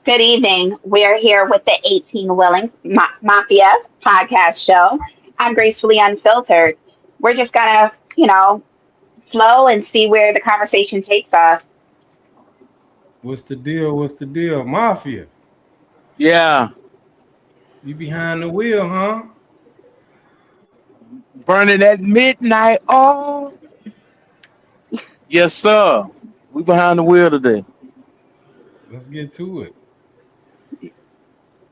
Good evening. We're here with the 18 Willing Mafia podcast show. I'm gracefully unfiltered. We're just gonna, flow and see where the conversation takes us. What's the deal? What's the deal? Mafia. Yeah, You behind the wheel, huh? burning at midnight. Oh, yes, sir. We behind the wheel today. Let's get to it.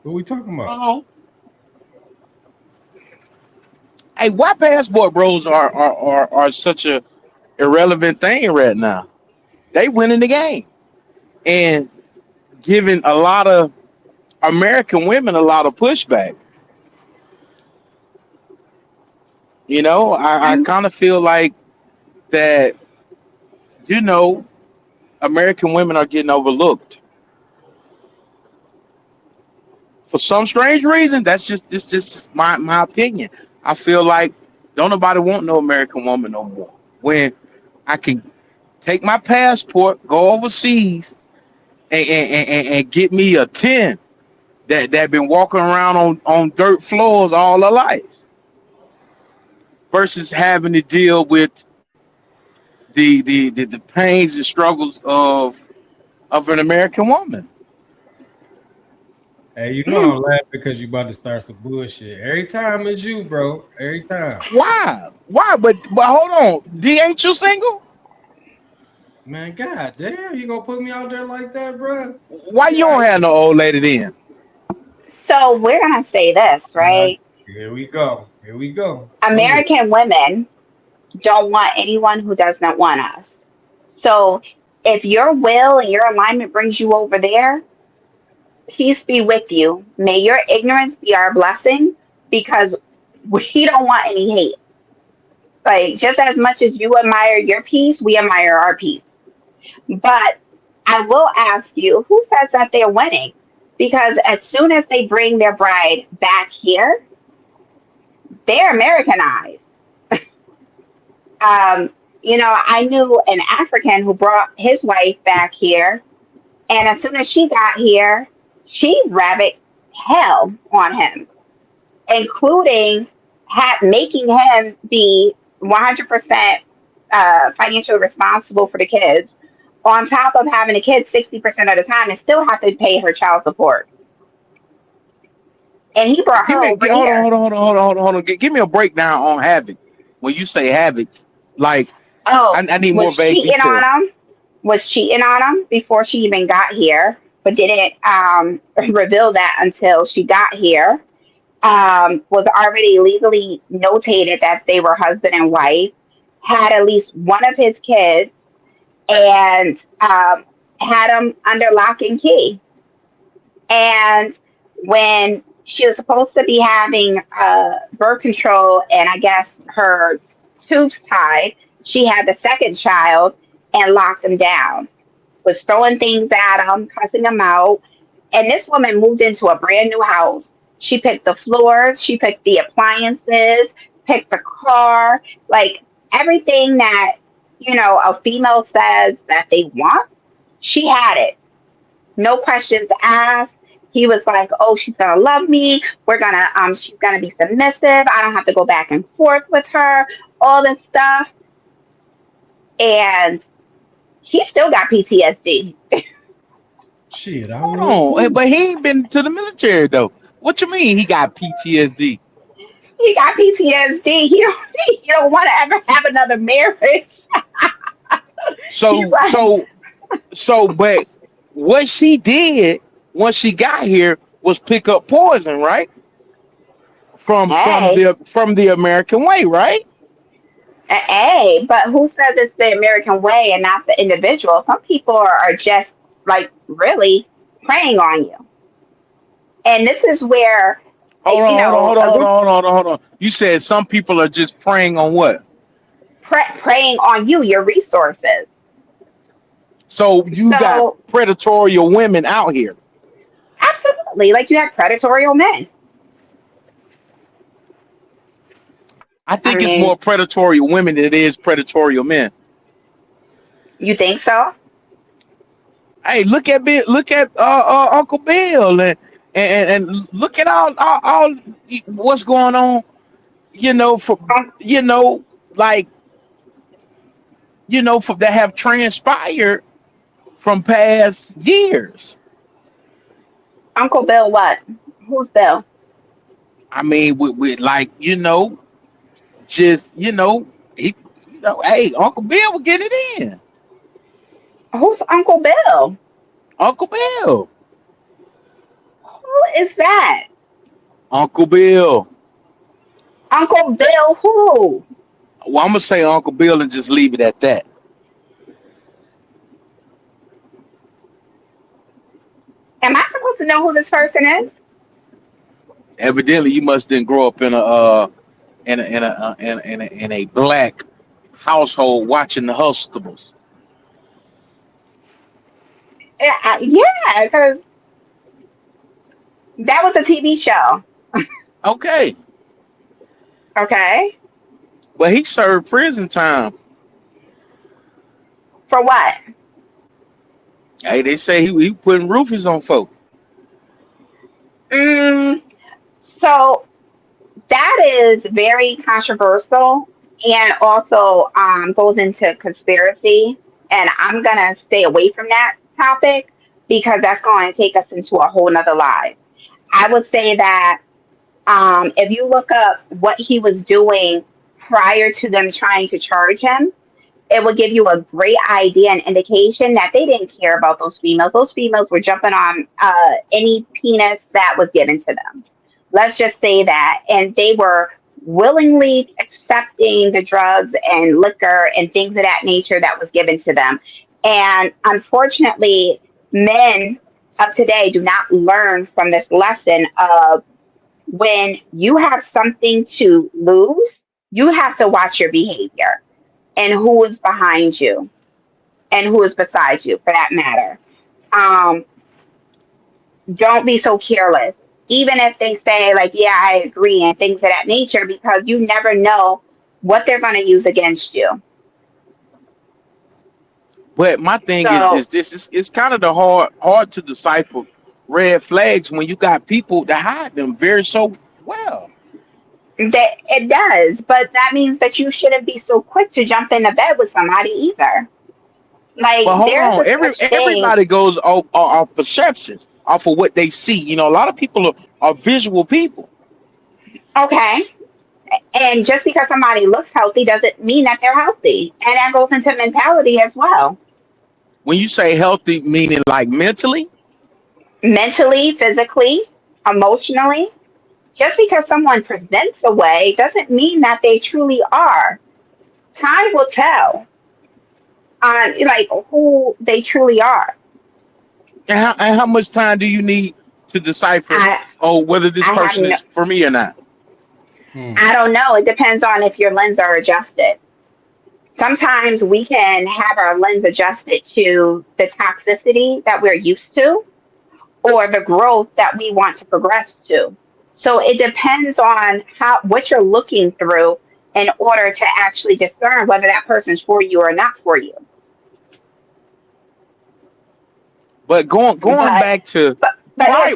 What we talking about? Okay. Hey, why passport bros are such a irrelevant thing right now? They winning the game and giving a lot of American women a lot of pushback. I Um, kind of feel like that. You know, American women are getting overlooked for some strange reason. This just my opinion. I feel like don't nobody want no American woman no more. When I can take my passport, go overseas, and get me a 10 that been walking around on dirt floors all her life, versus having to deal with the pains and struggles of an American woman. Hey, you know I'm laughing because you about to start some bullshit. Every time it's you, bro. Every time. Why? Why? But hold on. D, ain't you single? Man, god damn, you gonna put me out there like that, bro? Why you Yeah. don't have no old lady then? so we're gonna say this, Uh, right? here we go. Here we go. Go ahead. American women don't want anyone who does not want us. So if your will and your alignment brings you over there, peace be with you. May your ignorance be our blessing because we don't want any hate. Like, just as much as you admire your peace, we admire our peace. But I will ask you, who says that they're winning? Because as soon as they bring their bride back here, they're Americanized. Um, I knew an African who brought his wife back here, and as soon as she got here, she rabbit hell on him, including making him the 100% financially responsible for the kids, on top of having the kids 60% of the time and still have to pay her child support. And he brought Give her me over hold on, here. hold on, hold on, hold on, hold on, hold on. Give me a breakdown on havoc. When you say havoc, like Oh, I need more was vague cheating on details. him, was cheating on him before she even got here, but didn't reveal that until she got here. Was already legally notated that they were husband and wife, had at least one of his kids, and had them under lock and key. And when she was supposed to be having birth control and I guess her tubes tied, she had the second child and locked him down, was throwing things at him, cussing him out. And this woman moved into a brand new house. She picked the floors, she picked the appliances, picked the car, like everything that, a female says that they want, she had it. No questions asked. He was like, "Oh, she's gonna love me. She's gonna be submissive. I don't have to go back and forth with her. All this stuff." And he still got PTSD. Shit, I Hold would on, too. but he ain't been to the military though. What you mean he got PTSD? He got PTSD. He don't want to ever have another marriage. He's So like, so but what she did once she got here was pick up poison, right? From "Hey, the American way, right? hey," but who says it's the American way and not the individual? Some people are just like really preying on you, and this is where Hold on, hold on, hold on, a hold on, group hold on, hold on. You said some people are just preying on what? preying on you, your resources. So you got So predatory women out here. absolutely, like you have predatory men. I I think it's more mean, predatory women than it is predatory men. you think so? Hey, look at Uncle Bill, and look at all what's going on. You know, for Un- you know, like for that have transpired from past years. Uncle Bill, what? Who's Bill? I mean, with like just he, hey, Uncle Bill will get it in. Who's Uncle Bill? Uncle Bill, Who is that? Uncle Bill. Uncle Bill who? Well, I'm gonna say Uncle Bill and just leave it at that. Am I supposed to know who this person is? Evidently, you must didn't grow up in a black household watching the Hustables. Yeah, because that was a TV show. Okay, Okay. but he served prison time. For what? Hey, they say he putting roofies on folk. Mm, so that is very controversial and also goes into conspiracy. And I'm going to stay away from that topic because that's going to take us into a whole nother live. I would say that if you look up what he was doing prior to them trying to charge him, it would give you a great idea and indication that they didn't care about those females. Those females were jumping on any penis that was given to them. Let's just say that. And they were willingly accepting the drugs and liquor and things of that nature that was given to them. And unfortunately, men of today do not learn from this lesson of when you have something to lose, you have to watch your behavior and who is behind you and who is beside you for that matter. Um, don't be so careless. Even if they say, like, yeah, I agree, and things of that nature, because you never know what they're going to use against you. But my thing is So this: it's kind of the hard to decipher red flags when you got people that hide them very so well. that it does, but that means that you shouldn't be so quick to jump into bed with somebody either. But Like, hold there's on, a such thing. everybody goes off perception, off of what they see. A lot of people are visual people. Okay. And just because somebody looks healthy doesn't mean that they're healthy. And that goes into mentality as well. When you say healthy, meaning like mentally, Mentally, physically, emotionally. Just because someone presents a way doesn't mean that they truly are. Time will tell on like who they truly are. and how much time do you need to decipher, I oh, whether this I have person no is for me or not? Hmm. I don't know. It depends on if your lens are adjusted. Sometimes we can have our lens adjusted to the toxicity that we're used to or the growth that we want to progress to. So it depends on how what you're looking through in order to actually discern whether that person's for you or not for you. But going But back to but prior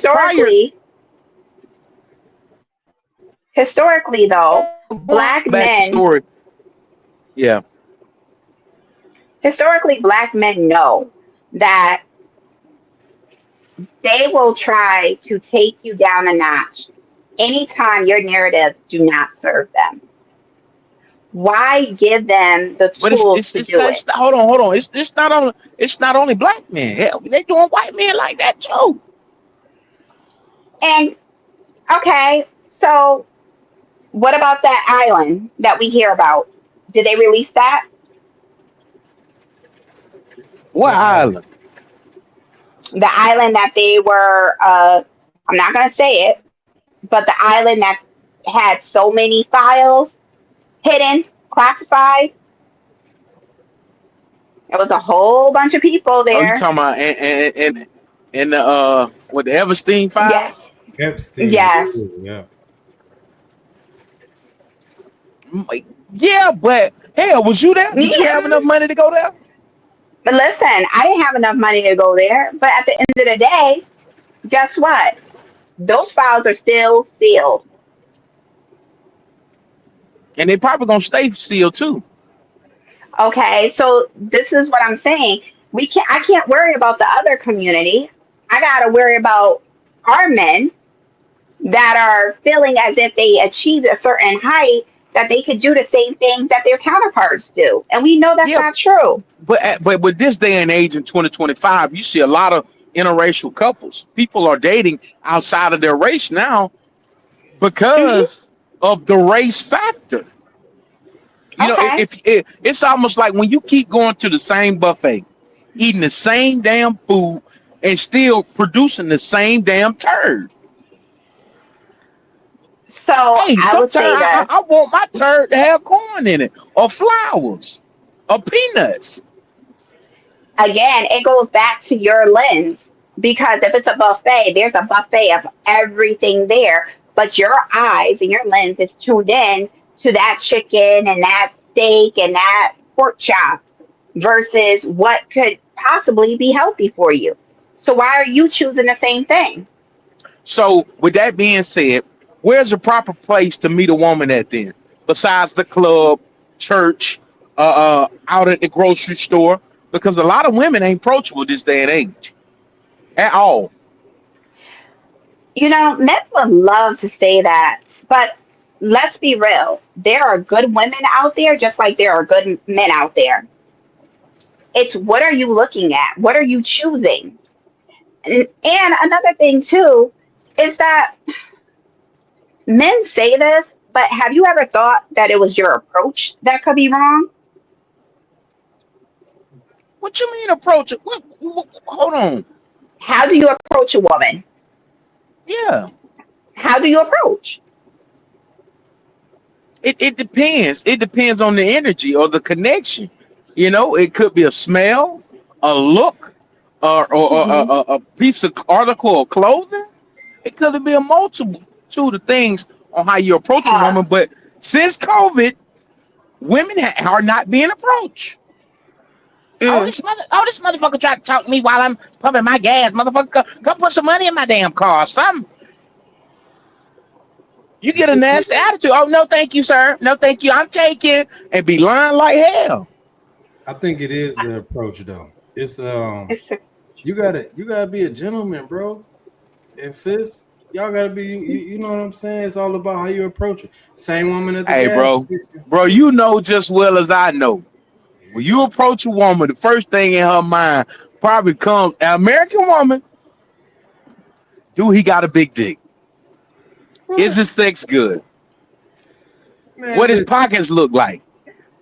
historically though, going black back to men story, yeah. historically black men know that they will try to take you down a notch anytime your narrative do not serve them. Why give them the But tools to do it? hold on. It's not only black men. Hell, they doing white men like that too. And okay, so what about that island that we hear about? Did they release that? What What island? island? The island that they were, I'm not going to say it, but the island that had so many files hidden, classified. There was a whole bunch of people Oh, you there. talking about and the what the Everstein Yeah, files? Epstein. yes. Yeah. Like, yeah, but hell, was you there? Did you have Yeah. enough money to go there? But listen, I didn't have enough money to go there. But at the end of the day, guess what? Those files are still sealed. And they probably gonna stay sealed too. Okay, so this is what I'm saying. I can't worry about the other community. I gotta worry about our men that are feeling as if they achieved a certain height that they could do the same things that their counterparts do. And we know that's Yeah, not true. but with this day and age in 2025, you see a lot of interracial couples. People are dating outside of their race now Hmm. because of the race factor. You know, Okay. it's almost like when you keep going to the same buffet, eating the same damn food, and still producing the same damn turd. So Hey, I would sometimes say this I want my turd to have corn in it, or flowers, or peanuts. again, it goes back to your lens because if it's a buffet, there's a buffet of everything there, but your eyes and your lens is tuned in to that chicken and that steak and that pork chop versus what could possibly be healthy for you. So why are you choosing the same thing? So, with that being said, where's the proper place to meet a woman at then? Besides the club, church, out at the grocery store? Because a lot of women ain't approachable this day and age at all. You know, men would love to say that, but let's be real. There are good women out there just like there are good men out there. It's what are you looking at? What are you choosing? And another thing too is that men say this, but have you ever thought that it was your approach that could be wrong? What you mean approach it? Hold on. How do you approach a woman? Yeah, How do you approach? it depends. It depends on the energy or the connection. You know, it could be a smell, a look, Hmm. a piece of article or clothing. It could be a multitude of things on how you approach a woman. Pause. But since COVID, women are not being approached. Mm. Oh, this motherfucker tried to talk to me while I'm pumping my gas. Motherfucker, come put some money in my damn car. Or something. You get a nasty attitude. Oh no, thank you, sir. No, thank you. I'm taking and be lying like hell. I think it is the approach though. It's It's you gotta be a gentleman, bro. And sis, y'all gotta be you know what I'm saying? It's all about how you approach it. Same woman at the Hey, gas bro, station. bro, you know just well as I know. When you approach a woman, the first thing in her mind probably comes, an American woman, do he got a big dick? Is What? his sex good? What Man, his listen, pockets look like?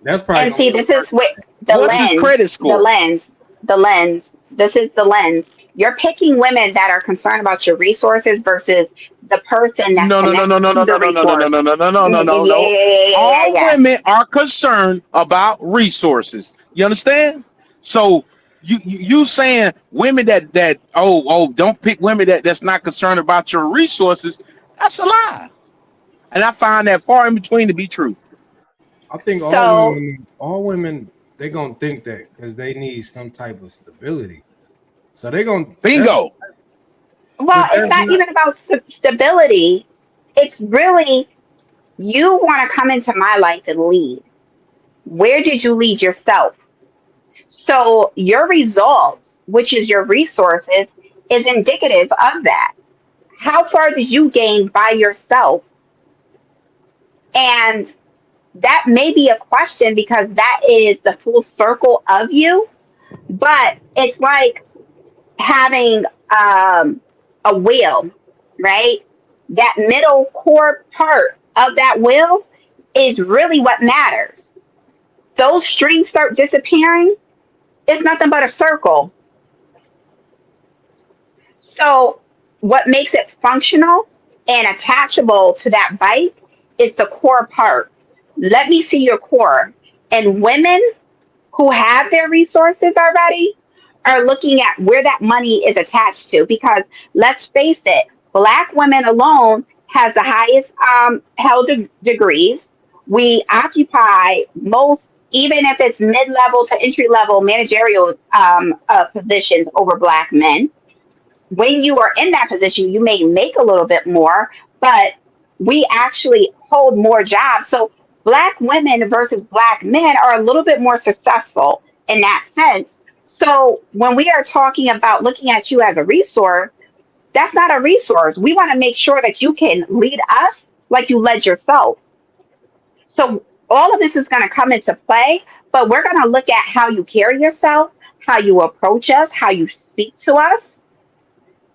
that's probably and gonna see, be the this is first what the What's his lens, credit the score? lens, the lens. This is the lens. You're picking women that are concerned about your resources versus the person that's No, no, no, no, connected no, no, to the no, no, no, no, no, resource. no, no, no, no, no, Yeah, no, yeah, no. yeah, yeah, yeah, yeah, All yes. women are concerned about resources. You understand? So you saying women that don't pick women that's not concerned about your resources? That's a lie, and I find that far in between to be true. I think So, all women, they gonna think that because they need some type of stability. So they gonna Bingo. well, but it's that's not not even about stability. It's really you want to come into my life and lead. Where did you lead yourself? So your results, which is your resources, is indicative of that. How far did you gain by yourself? And that may be a question because that is the full circle of you, but it's like having a wheel, right? That middle core part of that wheel is really what matters. Those strings start disappearing, it's nothing but a circle. So, what makes it functional and attachable to that bike is the core part. Let me see your core. And women who have their resources already are looking at where that money is attached to because let's face it, black women alone has the highest held degrees. We occupy most even if it's mid-level to entry-level managerial positions over black men. When you are in that position, you may make a little bit more, but we actually hold more jobs. So black women versus black men are a little bit more successful in that sense. So when we are talking about looking at you as a resource, that's not a resource. We want to make sure that you can lead us like you led yourself. So all of this is going to come into play, but we're going to look at how you carry yourself, how you approach us, how you speak to us,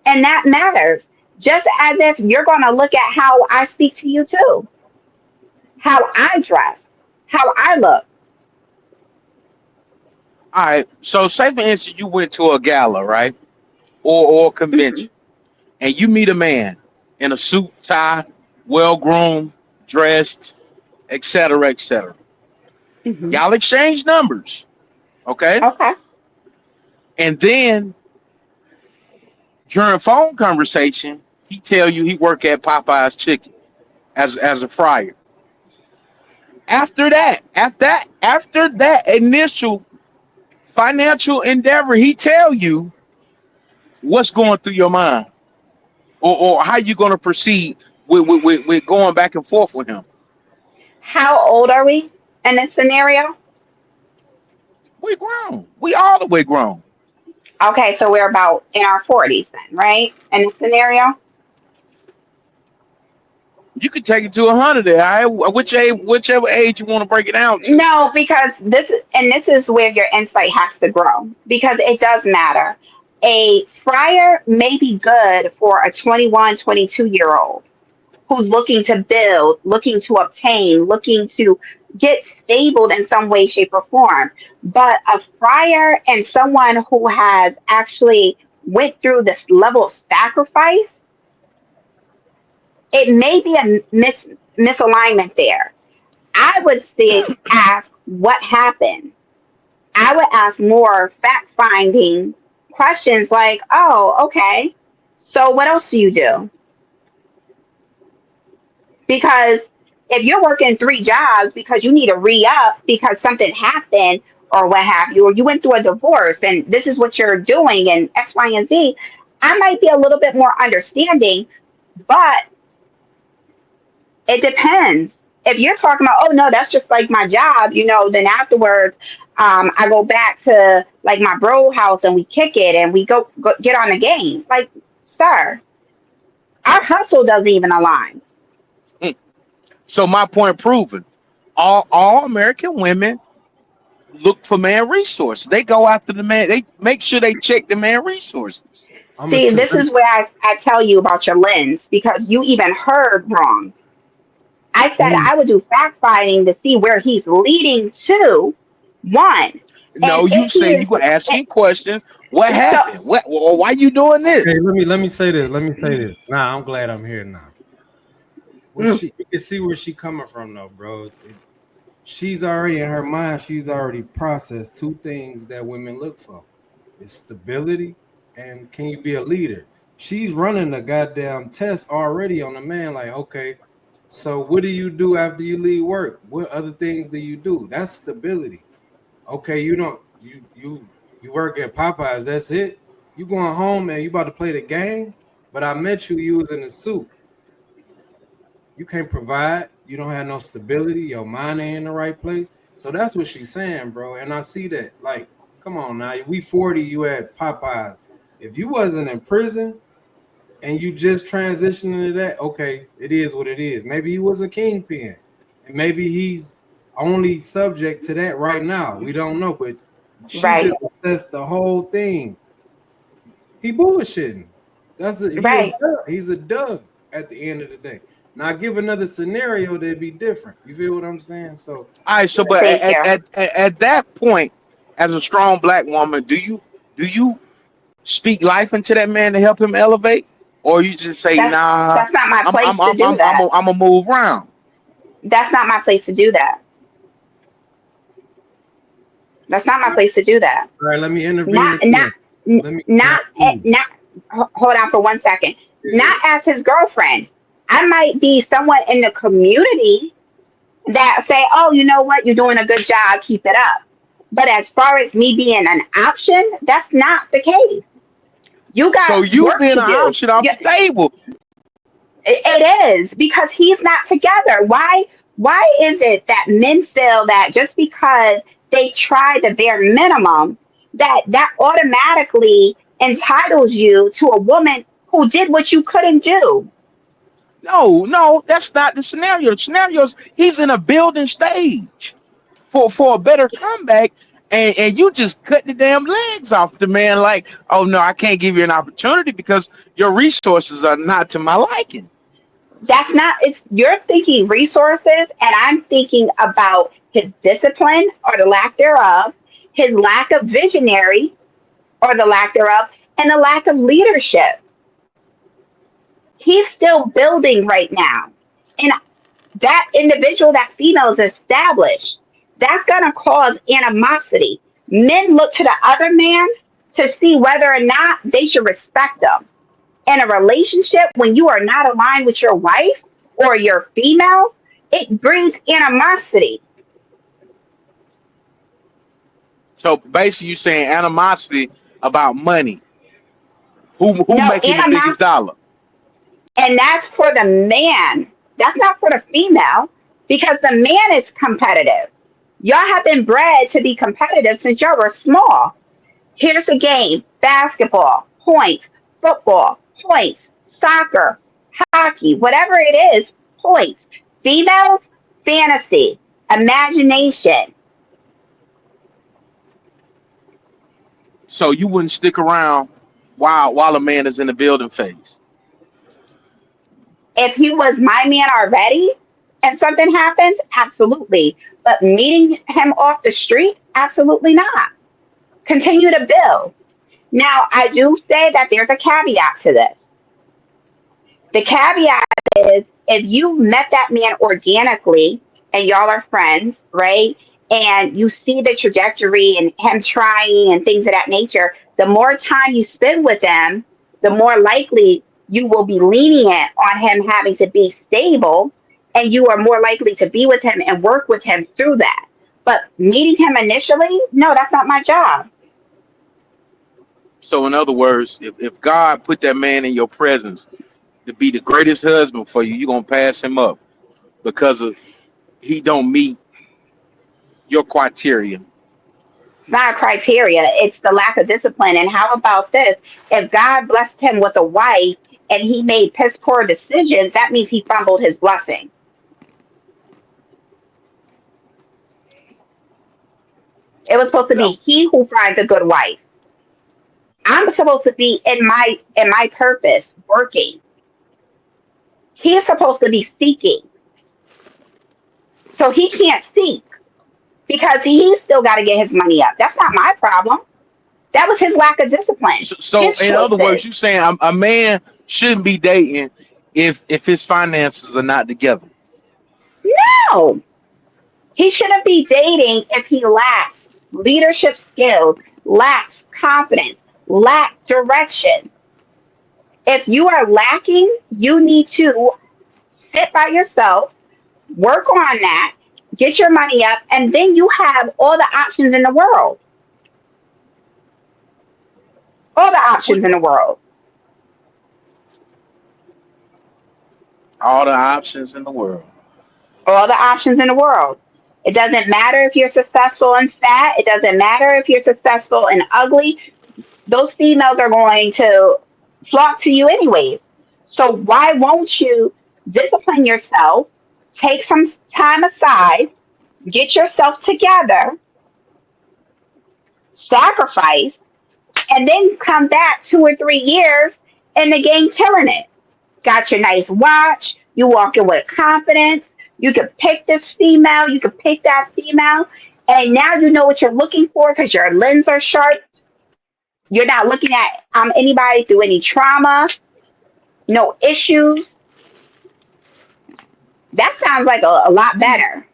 and that matters. Just as if you're going to look at how I speak to you too, how I dress, how I look. All right. So say for instance you went to a gala, right? Or a Hmm. convention, and you meet a man in a suit, tie, well groomed, dressed, etc., etc. Hmm. Y'all exchange numbers, okay? Okay. And then during phone conversation, he tell you he work at Popeye's Chicken as a fryer. After that initial financial endeavor, he tell you what's going through your mind, or how you going to proceed with going back and forth with him. How old are we in this scenario? We grown. We all the way grown. Okay, so we're about in our 40s then, right? In this scenario? You could take it to 100 there. All right? Whichever age you want to break it down to. No, because this is where your insight has to grow because it does matter. A fryer may be good for a 21, 22-year old who's looking to build, looking to obtain, looking to get stable in some way, shape, or form. But a fryer and someone who has actually went through this level of sacrifice, it may be a misalignment there. I would say ask what happened. I would ask more fact finding questions like, oh, okay, so what else do you do? Because if you're working three jobs because you need to re up because something happened or what have you, or you went through a divorce and this is what you're doing and X, Y, and Z, I might be a little bit more understanding, but it depends. If you're talking about, oh no, that's just like my job, then afterwards, I go back to like my bro house and we kick it and we go get on the game. Like, sir, our hustle doesn't even align. Mm. So my point proven. All American women look for man resources. They go after the man. They make sure they check the man resources. I'm gonna See, tell. this is where I tell you about your lens because you even heard wrong. I said Mm. I would do fact finding to see where he's leading to, one. And No, you if he say you is, were asking questions. What so, happened? What? Why you doing Okay, this? let me say this. Let me say this. Nah, I'm glad I'm here now. Where mm, she, you can see where she coming from though, bro. She's already in her mind. She's already processed two things that women look for: it's stability and can you be a leader. She's running a goddamn test already on the man. Like, okay, so what do you do after you leave work? What other things do you do? That's stability. Okay, you don't you work at Popeyes. That's it. You going home and you about to play the game. But I met you. You was in a suit. You can't provide. You don't have no stability. Your mind ain't in the right place. So that's what she's saying, bro. And I see that. Like, come on now. We 40. You at Popeyes. If you wasn't in prison and you just transitioning to that, okay, it is what it is. Maybe he was a kingpin, and maybe he's only subject to that right now. We don't know, but she just right, assessed the whole thing. He bullshitting. right. He's a dub at the end of the day. Now give another scenario that'd be different. You feel what I'm saying? So All right. So, but Thank you. at that point, as a strong black woman, do you speak life into that man to help him elevate, or you just say, That's nah, that's not my I'm I'm place to I'm do I'm I'm that. a, I'm a move around. That's not my place to do that. That's not my place to do that. all right, let me intervene Not not again. Let me can I not please? not. Hold on for 1 second. Yeah, Not as his girlfriend. I might be someone in the community that say, oh, you know what, you're doing a good job, keep it up. But as far as me being an option, that's not the case. You So got you work being to an do. option off You, the table. it is because he's not together. Why is it that men feel that just because they try the bare minimum, that automatically entitles you to a woman who did what you couldn't do? No, no, that's not the scenario. The scenario is he's in a building stage for a better comeback, and you just cut the damn legs off the man. Like, oh no, I can't give you an opportunity because your resources are not to my liking. That's not, it's, you're thinking resources and I'm thinking about his discipline or the lack thereof, his lack of visionary or the lack thereof, and the lack of leadership. He's still building right now. And that individual, that female is established. That's going to cause animosity. Men look to the other man to see whether or not they should respect them. In a relationship, when you are not aligned with your wife or your female, it brings animosity. So basically, you saying animosity about money. Who No, making the biggest animosity, dollar? and that's for the man. That's not for the female because the man is competitive. Y'all have been bred to be competitive since y'all were small. Here's a game: basketball, points; football, points; soccer, hockey, whatever it is, points. Females, fantasy, imagination. So you wouldn't stick around while a man is in the building phase. If he was my man already and something happens, absolutely. But meeting him off the street, absolutely not. Continue to build. Now, I do say that there's a caveat to this. The caveat is if you met that man organically and y'all are friends, right? And you see the trajectory and him trying and things of that nature, the more time you spend with them, the more likely you will be lenient on him having to be stable, and you are more likely to be with him and work with him through that. But meeting him initially, no, that's not my job. So in other words, if God put that man in your presence to be the greatest husband for you, you're gonna pass him up because of he don't meet your criteria. It's not a criteria, it's the lack of discipline. And how about this? If God blessed him with a wife and he made piss poor decisions, that means he fumbled his blessing. It was supposed to be No. he who finds a good wife. I'm supposed to be in my purpose, working. He's supposed to be seeking. So he can't seek because he's still got to get his money up. That's not my problem. That was his lack of discipline, So his in other words, choices. you saying a man shouldn't be dating if his finances are not together. No, he shouldn't be dating if he lacks leadership skills, lacks confidence, lacks direction. If you are lacking, you need to sit by yourself, work on that, get your money up, and then you have all the options in the world. All the We options in the world. all the options in the world. All the options in the world. It doesn't matter if you're successful and fat. It doesn't matter if you're successful and ugly. Those females are going to flock to you anyways. So why won't you discipline yourself, take some time aside, get yourself together, sacrifice, and then come back 2 or 3 years and the game killing it? Got your nice watch, you walking with confidence, you can pick this female, you can pick that female, and now you know what you're looking for because your lens are sharp. You're not looking at anybody through any trauma, no issues. That sounds like a lot better.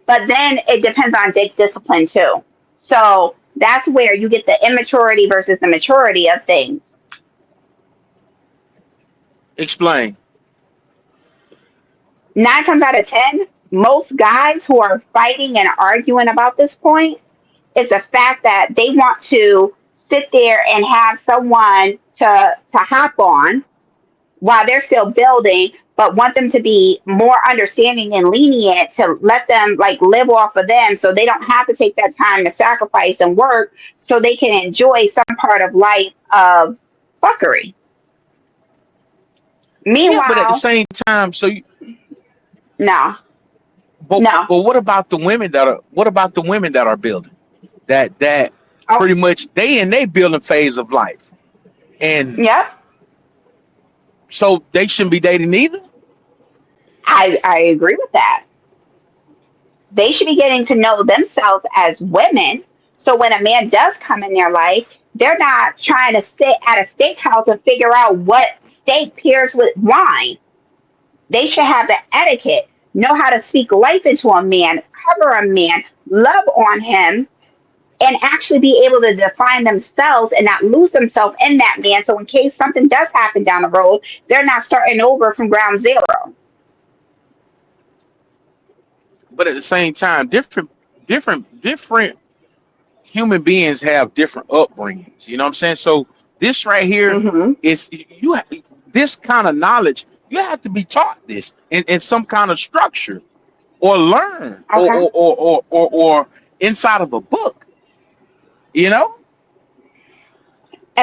But then it depends on discipline too. So that's where you get the immaturity versus the maturity of things. Explain. Nine times out of 10, most guys who are fighting and arguing about this point is the fact that they want to sit there and have someone to hop on while they're still building, but want them to be more understanding and lenient to let them like live off of them so they don't have to take that time to sacrifice and work so they can enjoy some part of life of fuckery. Yeah, but at the Meanwhile, same time, so you, no, no. but what about the women that are building that Oh, pretty much they in their building phase of life, and yep. so they shouldn't be dating either. I agree with that. They should be getting to know themselves as women. So when a man does come in their life, they're not trying to sit at a steakhouse and figure out what steak pairs with wine. They should have the etiquette, know how to speak life into a man, cover a man, love on him, and actually be able to define themselves and not lose themselves in that man. So in case something does happen down the road, they're not starting over from ground zero. But at the same time, different human beings have different upbringings. You know what I'm saying? So this right here Hmm. is this kind of knowledge. You have to be taught this in some kind of structure or learn Okay. or inside of a book. You know,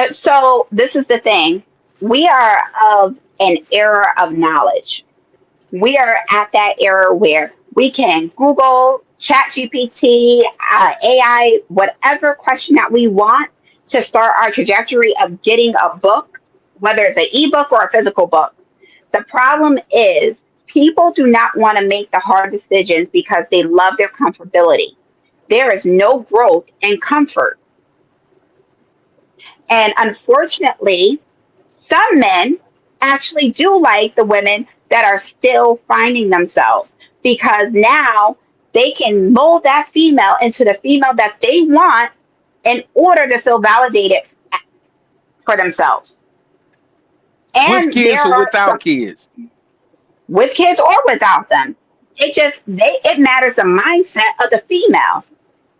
So this is the thing. We are of an era of knowledge. We are at that era where we can Google, Chat GPT, AI, whatever question that we want to start our trajectory of getting a book, whether it's an ebook or a physical book. The problem is people do not want to make the hard decisions because they love their comfortability. There is no growth in comfort. And unfortunately, some men actually do like the women that are still finding themselves because now they can mold that female into the female that they want in order to feel validated for themselves. with And there kids or are without some kids. with kids or without them. It matters the mindset of the female.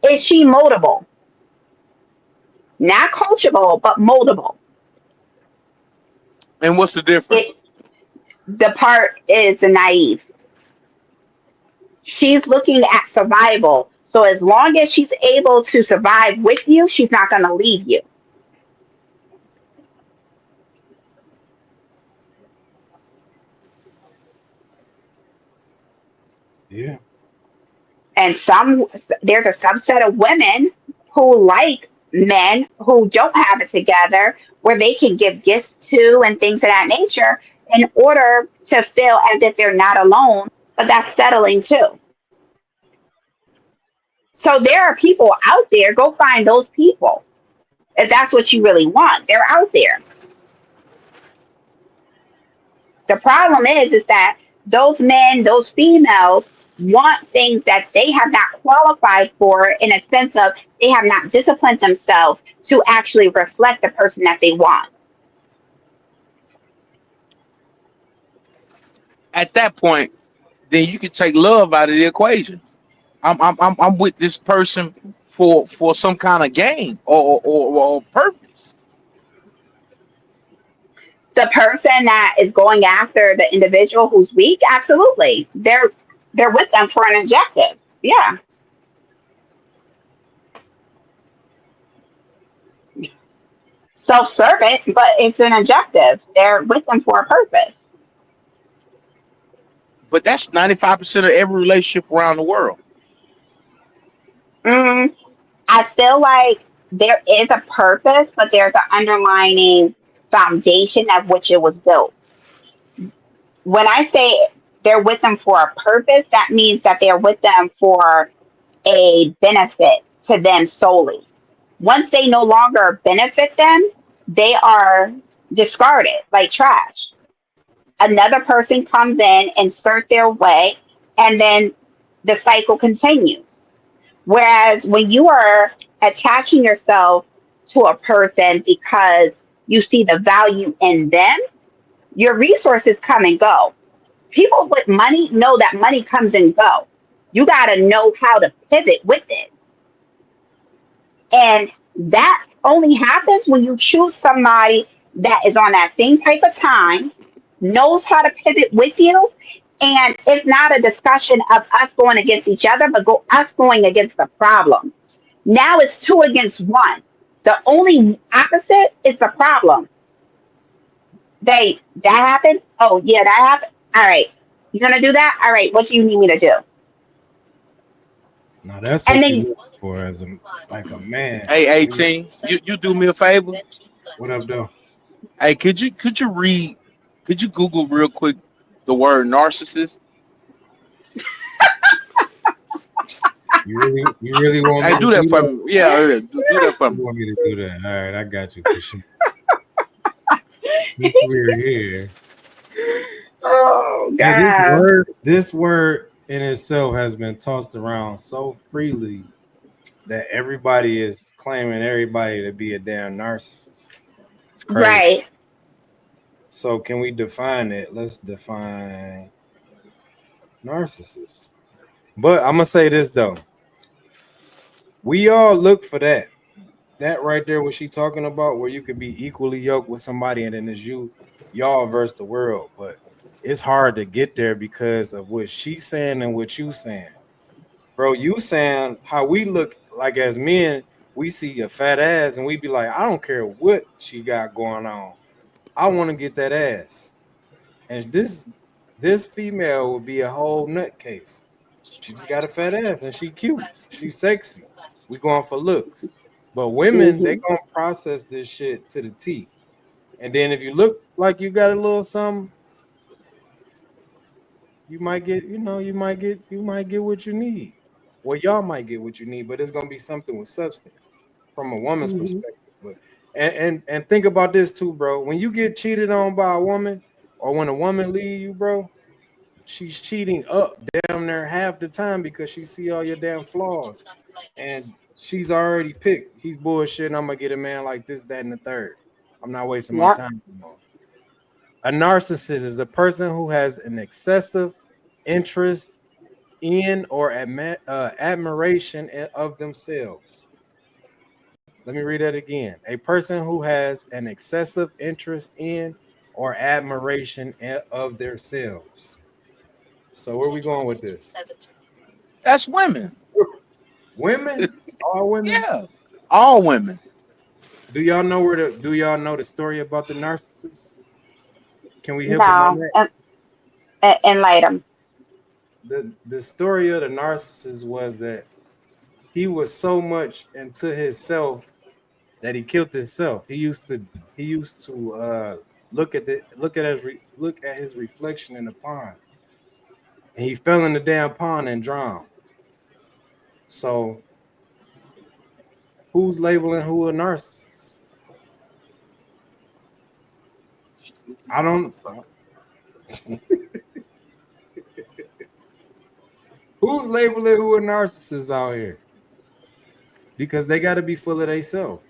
Is she moldable? Not coachable, but moldable. And what's the It difference? the part is the naive. She's looking at survival. So as long as she's able to survive with you, she's not going to leave you. Yeah. And there's a subset of women who like men who don't have it together, where they can give gifts to and things of that nature in order to feel as if they're not alone. But that's settling too. So there are people out there. Go find those people if that's what you really want. They're out there. The problem is that those men, those females want things that they have not qualified for in a sense of they have not disciplined themselves to actually reflect the person that they want. At that point, then you can take love out of the equation. I'm with this person for some kind of gain or purpose. The person that is going after the individual who's weak, absolutely. They're with them for an objective. Yeah. Self-servant, but it's an objective. They're with them for a purpose. But that's 95% of every relationship around the world. Mm, I feel like there is a purpose, but there's an underlining foundation of which it was built. When I say they're with them for a purpose, that means that they're with them for a benefit to them solely. Once they no longer benefit them, they are discarded like trash. Another person comes in, insert their way, and then the cycle continues. Whereas when you are attaching yourself to a person because you see the value in them, your resources come and go. People with money know that money comes and go. You got to know how to pivot with it. And that only happens when you choose somebody that is on that same type of time, knows how to pivot with you. And it's not a discussion of us going against each other, but us going against the problem. Now it's two against one. The only opposite is the problem. That happened? Oh, yeah, that happened. All right. You're going to do that? All right. What do you need me to do? Now that's And what you then, look for as a like a man. Hey, You 18, you do me a favor. what up though? Hey, could you Google real quick the word narcissist? You really want Hey, me to do that do for that? me. Yeah, yeah, do that for You me. want me to do that? All right, I got you for sure. Since we're here, oh, hey, this God. word, this word in itself has been tossed around so freely that everybody is claiming everybody to be a damn narcissist. It's crazy. Right. So can we define it? Let's define narcissist. But I'm gonna say this though. We all look for that. That right there, what she talking about, where you could be equally yoked with somebody, and then it's y'all versus the world. But it's hard to get there because of what she's saying and what you saying, bro. You saying how we look like as men, we see a fat ass and we be like, I don't care what she got going on, I want to get that ass. And this female would be a whole nutcase. She just got a fat ass and she cute, she's sexy. We going for looks. But women, they Hmm. gonna process this shit to the T. And then if you look like you got a little something, you might get, you might get what you need. Well, y'all might get what you need, but it's gonna be something with substance from a woman's Hmm. perspective. But and think about this too, bro. When you get cheated on by a woman, or when a woman leave you, bro, she's cheating up damn near half the time because she see all your damn flaws, and she's already picked. He's bullshitting. I'm gonna get a man like this, that, and the third. I'm not wasting my Yep. time anymore. A narcissist is a person who has an excessive interest in or admiration of themselves. Let me read that again. A person who has an excessive interest in or admiration of themselves. So where are we going with this? That's women. Women, all women. Yeah, all women. Do y'all know the story about the narcissist? Can we hit them on No. that? Enlighten them. The story of the narcissist was that he was so much into himself that he killed himself. He used to look at his reflection in the pond, and he fell in the damn pond and drowned. So who's labeling who a narcissist? I don't. Who's labeling who a narcissist out here? Because they got to be full of themselves.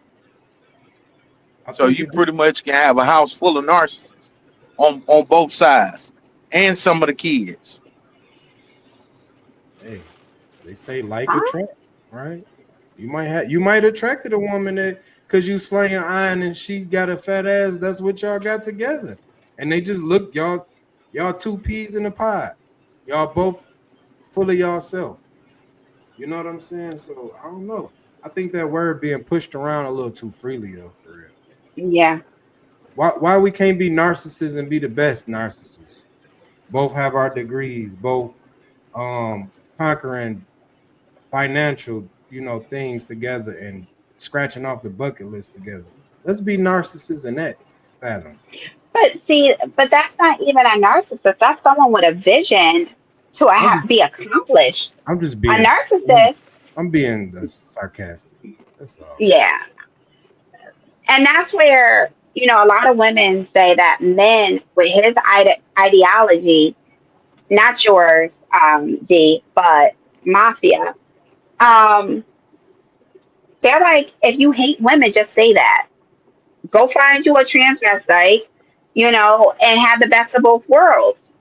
I So think you it do. pretty much can have a house full of narcissists on both sides, and some of the kids. Hey, they say like Huh? attract, right? You might attracted a woman that because you slinging iron and she got a fat ass. That's what y'all got together, and they just look y'all two peas in a pod. Y'all both full of y'allself. You know what I'm saying? So I don't know. I think that word being pushed around a little too freely though, for real. Yeah. Why we can't be narcissists and be the best narcissists? Both have our degrees, both conquering financial, things together and scratching off the bucket list together. Let's be narcissists in that fathom. But see, but that's not even a narcissist. That's someone with a vision to I'm just, be accomplished. I'm just A being, narcissist, I'm being sarcastic. That's all. yeah. And that's where, a lot of women say that men with his ideology, not yours, D, but mafia, um, they're like, if you hate women, just say that. Go find you a transvestite, and have the best of both worlds.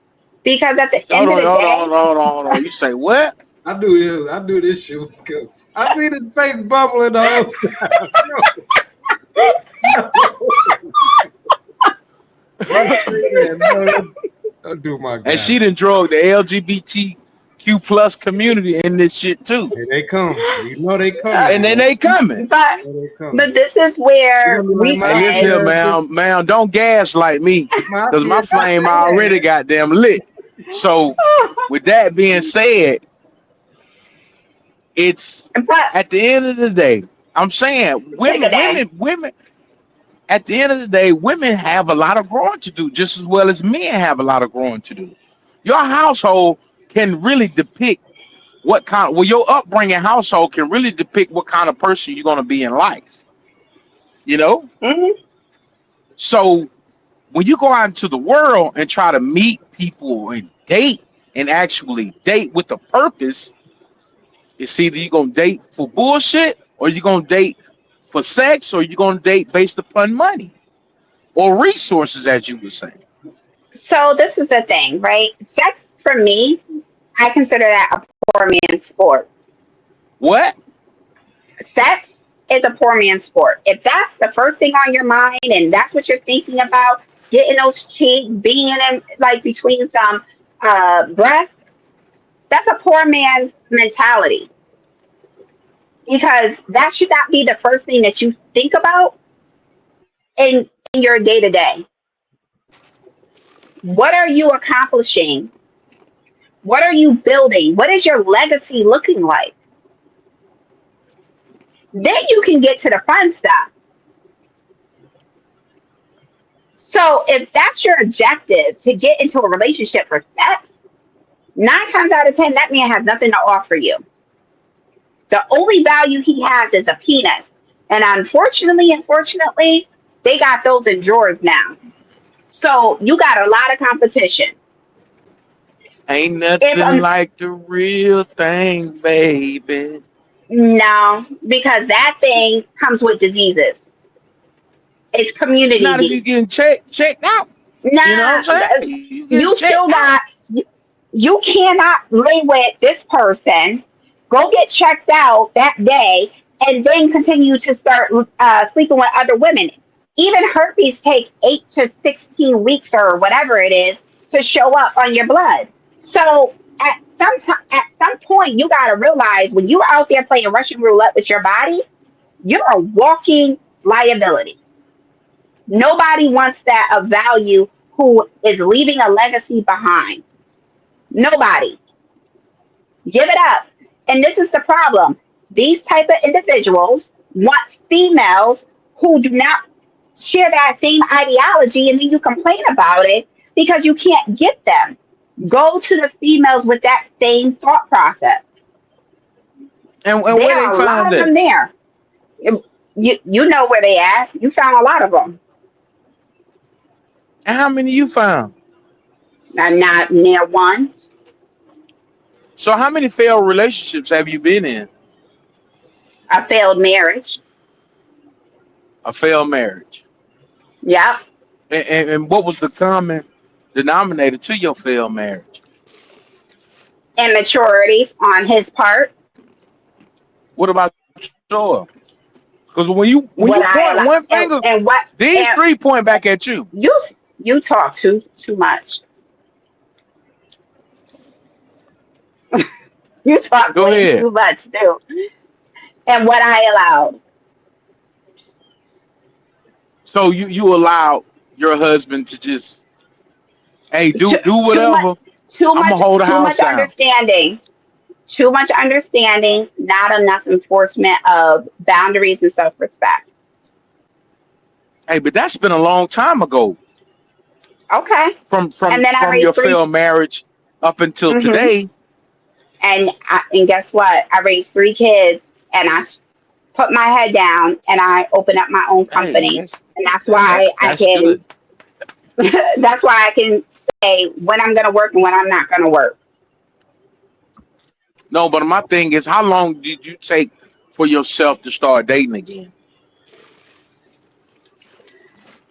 Because at the Hold end of on, the hold on, day, hold on, hold on. You say what? I do this shit with skill. I see his face bubbling the whole time. No, no. Don't say that. No, don't do my And guy. she done drug the LGBTQ plus community in this shit too. Here they come. You know they uh, coming, And then boy. they coming. but You know they coming. but this is They're where gonna be like, we Hey, my listen ugly here, said, ass bitch. man, don't gaslight me, My I cause my did not flame say already that. goddamn lit. So, with that being said, it's but at the end of the day, I'm saying take a day. women. At the end of the day, women have a lot of growing to do, just as well as men have a lot of growing to do. Your household can really depict what kind. Well, your upbringing household can really depict what kind of person you're gonna be in life. You know, Hmm. so when you go out into the world and try to meet people and actually date with a purpose, it's either you're gonna date for bullshit or you're gonna date for sex or you're gonna date based upon money or resources, as you were saying. So this is the thing, right? Sex for me, I consider that a poor man's sport. What? Sex is a poor man's sport. If that's the first thing on your mind and that's what you're thinking about, getting those cheeks, being in like between some breasts, that's a poor man's mentality because that should not be the first thing that you think about in your day to day. What are you accomplishing? What are you building? What is your legacy looking like? Then you can get to the fun stuff. So if that's your objective to get into a relationship for sex, 9 times out of 10, that man has nothing to offer you. The only value he has is a penis. And unfortunately, they got those in drawers now. So you got a lot of competition. Ain't If nothing like the real thing, baby. no, because that thing comes with diseases. It's community Not if you D. getting checked out. You know Nah, what I'm saying? You getting you checked still out. got you cannot lay with this person, go get checked out that day, and then continue to start sleeping with other women. Even herpes take 8 to 16 weeks or whatever it is to show up on your blood. So at some point, you got to realize when you're out there playing Russian roulette with your body, you're a walking liability. Nobody wants that of value who is leaving a legacy behind. Nobody. Give it up. And this is the problem. These type of individuals want females who do not share that same ideology, and then you complain about it because you can't get them. Go to the females with that same thought process. And There where they are a lot find of them that? there. You know where they at. You found a lot of them. And how many you found? I'm not near one. So how many failed relationships have you been in? A failed marriage. A failed marriage. Yep. And what was the common denominator to your failed marriage? Immaturity on his part. What about yours? Because when you What point I one allow finger, and what these and three point back at you. you you talk too much. You talk Go way ahead. too much too. And what I allowed. So you allow your husband to just, hey, Too, do too much whatever. too I'm much gonna hold the too house much down. understanding. Too much understanding, not enough enforcement of boundaries and self respect. Hey, but that's been a long time ago. Okay. From And from then I from your raised three. failed marriage up until Hmm. today. And guess what? I raised 3 kids, and put my head down, and I opened up my own Hey, company, and that's that's why I that's good. can. That's why I can say when I'm going to work and when I'm not going to work. No, but my thing is, how long did you take for yourself to start dating again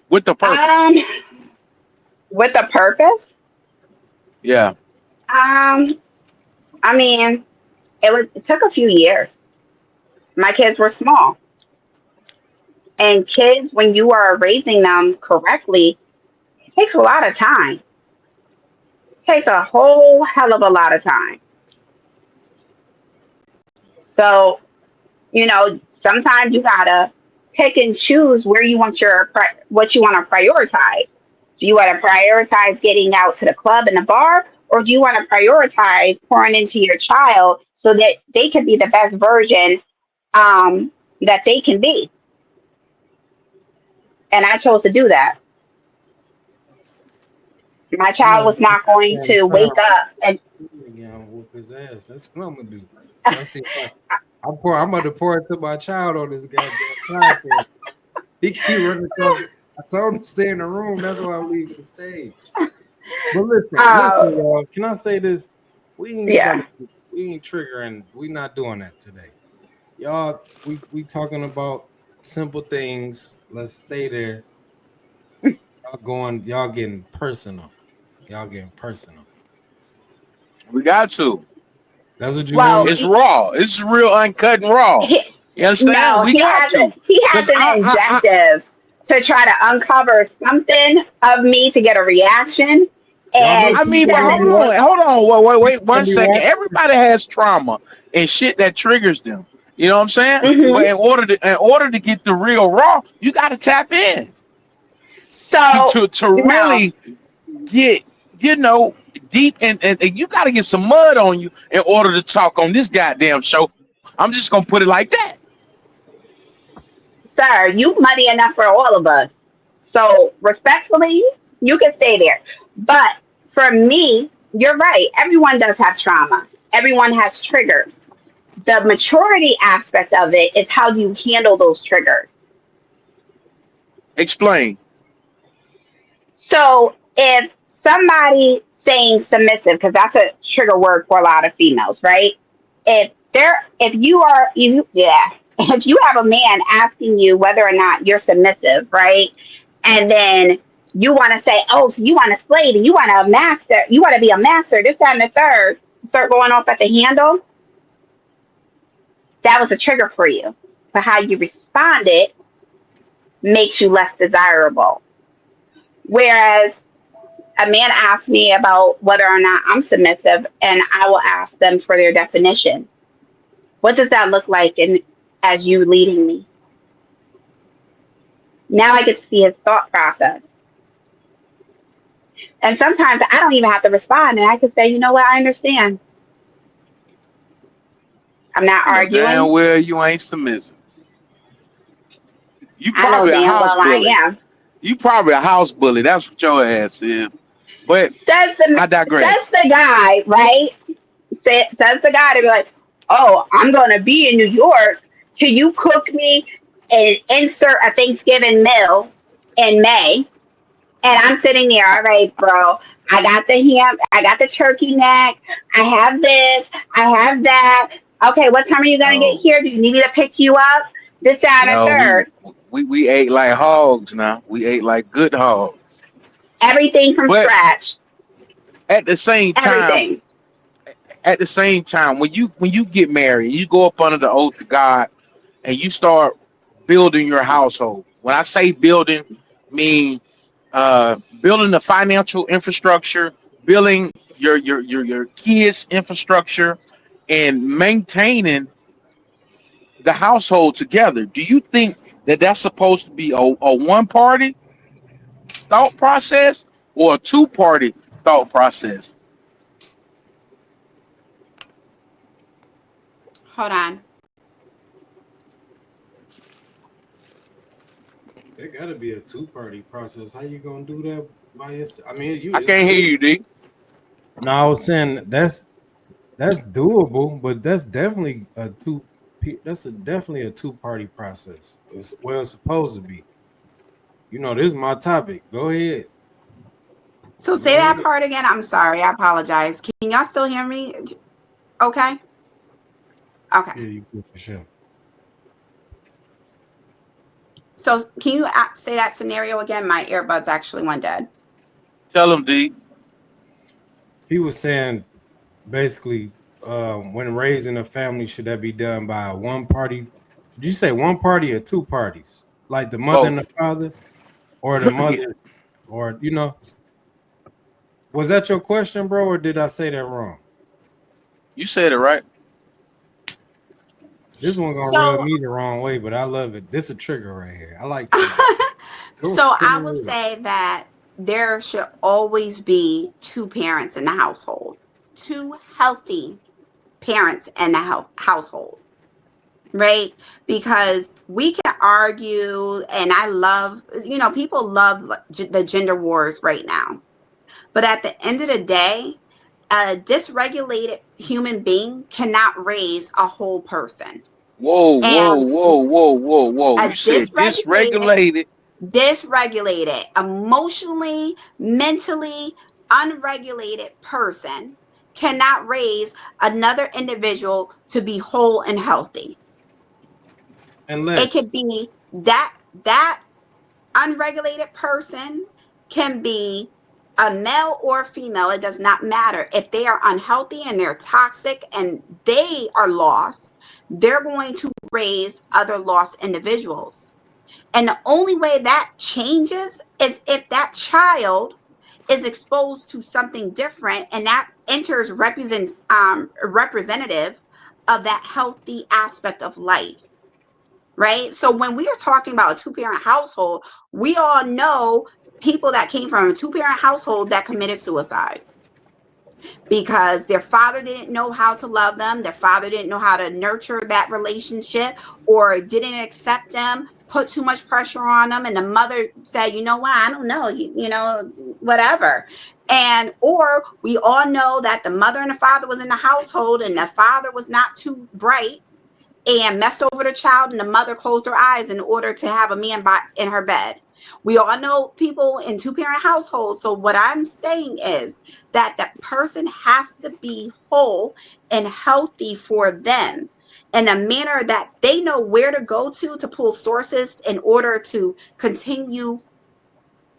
with the purpose? Um, with a purpose. Yeah. Um, I mean, it took a few years. My kids were small, and kids, when you are raising them correctly, it takes a lot of time. It takes a whole hell of a lot of time. So sometimes you gotta pick and choose where you want what you want to prioritize. Do you want to prioritize getting out to the club and the bar, or do you want to prioritize pouring into your child so that they can be the best version um, that they can be? And I chose to do that. My I'm child gonna was not going turn to turn wake up and again. I'm whoop his ass. That's what I'm gonna do. I see. I'm about to pour it to my child on this goddamn podcast. He keep running across. I told him to stay in the room. That's why I'm leaving the stage. But uh, listen, y'all. Can I say this? We ain't about yeah. to. We ain't triggering. We not doing that today, y'all. We talking about simple things. Let's stay there. Y'all going. Y'all getting personal. Y'all getting personal. We got to. That's what you want Well, me. It's raw. It's real uncut and raw. he, You understand? no, We got to. he has Cause an objective to try to uncover something of me to get a reaction, Y'all know and I mean, people but that's gonna hold be on, watching. hold on, wait People gonna one be second. watching. Everybody has trauma and shit that triggers them. You know what I'm saying? But hmm in order to get the real raw, you got to tap in to so to to no. really get deep and you got to get some mud on you in order to talk on this goddamn show. I'm just gonna put it like that. Sir, you muddy enough for all of us. So respectfully, you can stay there. But for me, you're right. Everyone does have trauma. Everyone has triggers. The maturity aspect of it is how do you handle those triggers. Explain. So if somebody saying submissive, because that's a trigger word for a lot of females, right? If you are you yeah, if you have a man asking you whether or not you're submissive, right? And then you want to say, oh, so you want a slave and you want a master, you want to be a master, this, that, and the third, start going off at the handle, that was a trigger for you. So how you responded makes you less desirable. Whereas a man asks me about whether or not I'm submissive, and I will ask them for their definition. What does that look like in as you leading me? Now I get to see his thought process. And sometimes I don't even have to respond, and I can say, you know what, I understand. I'm not You know damn arguing. well you ain't submissive. You I know probably a damn house well I bully. am. You probably a house bully. That's what your ass is. But I Says digress. the guy, right? Says the guy to be like, oh, I'm gonna be in New York till you cook me and insert a Thanksgiving meal in May. And I'm sitting there, all right, bro. I got the ham, I got the turkey neck, I have this, I have that. Okay, what time are you gonna get No, here? Do you need me to pick you up? This, that, and the no, we third. we ate like hogs now. We ate like good hogs. Everything from But scratch. at the same time, Everything. when you get married, you go up under the oath of God and you start building your household. When I say building, mean building the financial infrastructure, building your kids' infrastructure, and maintaining the household together. Do you think that that's supposed to be a one party thought process or a two party thought process? Hold on. There gotta be a two-party process. How you gonna do that by yourself? I mean, I it's can't hear doable. you, D. No, I was saying that's doable, but that's definitely a two. Definitely a two-party process. It's supposed to be. This is my topic. Go ahead. So say Go that ahead. part again. I'm sorry. I apologize. Can y'all still hear me? Okay. Okay. Yeah, you good for sure. So can you say that scenario again? My earbuds actually went dead. Tell them, D. He was saying basically, when raising a family, should that be done by one party? Did you say one party or two parties? Like the mother Both. and the father, or the mother, or was that your question, bro, or did I say that wrong? You said it right. This one gonna rub So, me the wrong way, but I love it. This a trigger right here. I like triggers. Go, so hit I me would with it. say that there should always be two parents in the household, two healthy parents in the household, right? Because we can argue, and I love, people love the gender wars right now. But at the end of the day, a dysregulated human being cannot raise a whole person. Whoa, whoa, And whoa, whoa, whoa, whoa. a You said dysregulated. dysregulated, emotionally, mentally unregulated person cannot raise another individual to be whole and healthy. It Unless could be that unregulated person can be a male or female. It does not matter. If they are unhealthy and they're toxic and they are lost, they're going to raise other lost individuals. And the only way that changes is if that child is exposed to something different and that enters representative of that healthy aspect of life. Right. So when we are talking about a two-parent household, we all know people that came from a two-parent household that committed suicide because their father didn't know how to love them. Their father didn't know how to nurture that relationship or didn't accept them, put too much pressure on them. And the mother said, you know what? I don't know, whatever. And, or we all know that the mother and the father was in the household and the father was not too bright and messed over the child, and the mother closed her eyes in order to have a man in her bed. We all know people in two-parent households. So what I'm saying is that that person has to be whole and healthy for them in a manner that they know where to go to pull sources in order to continue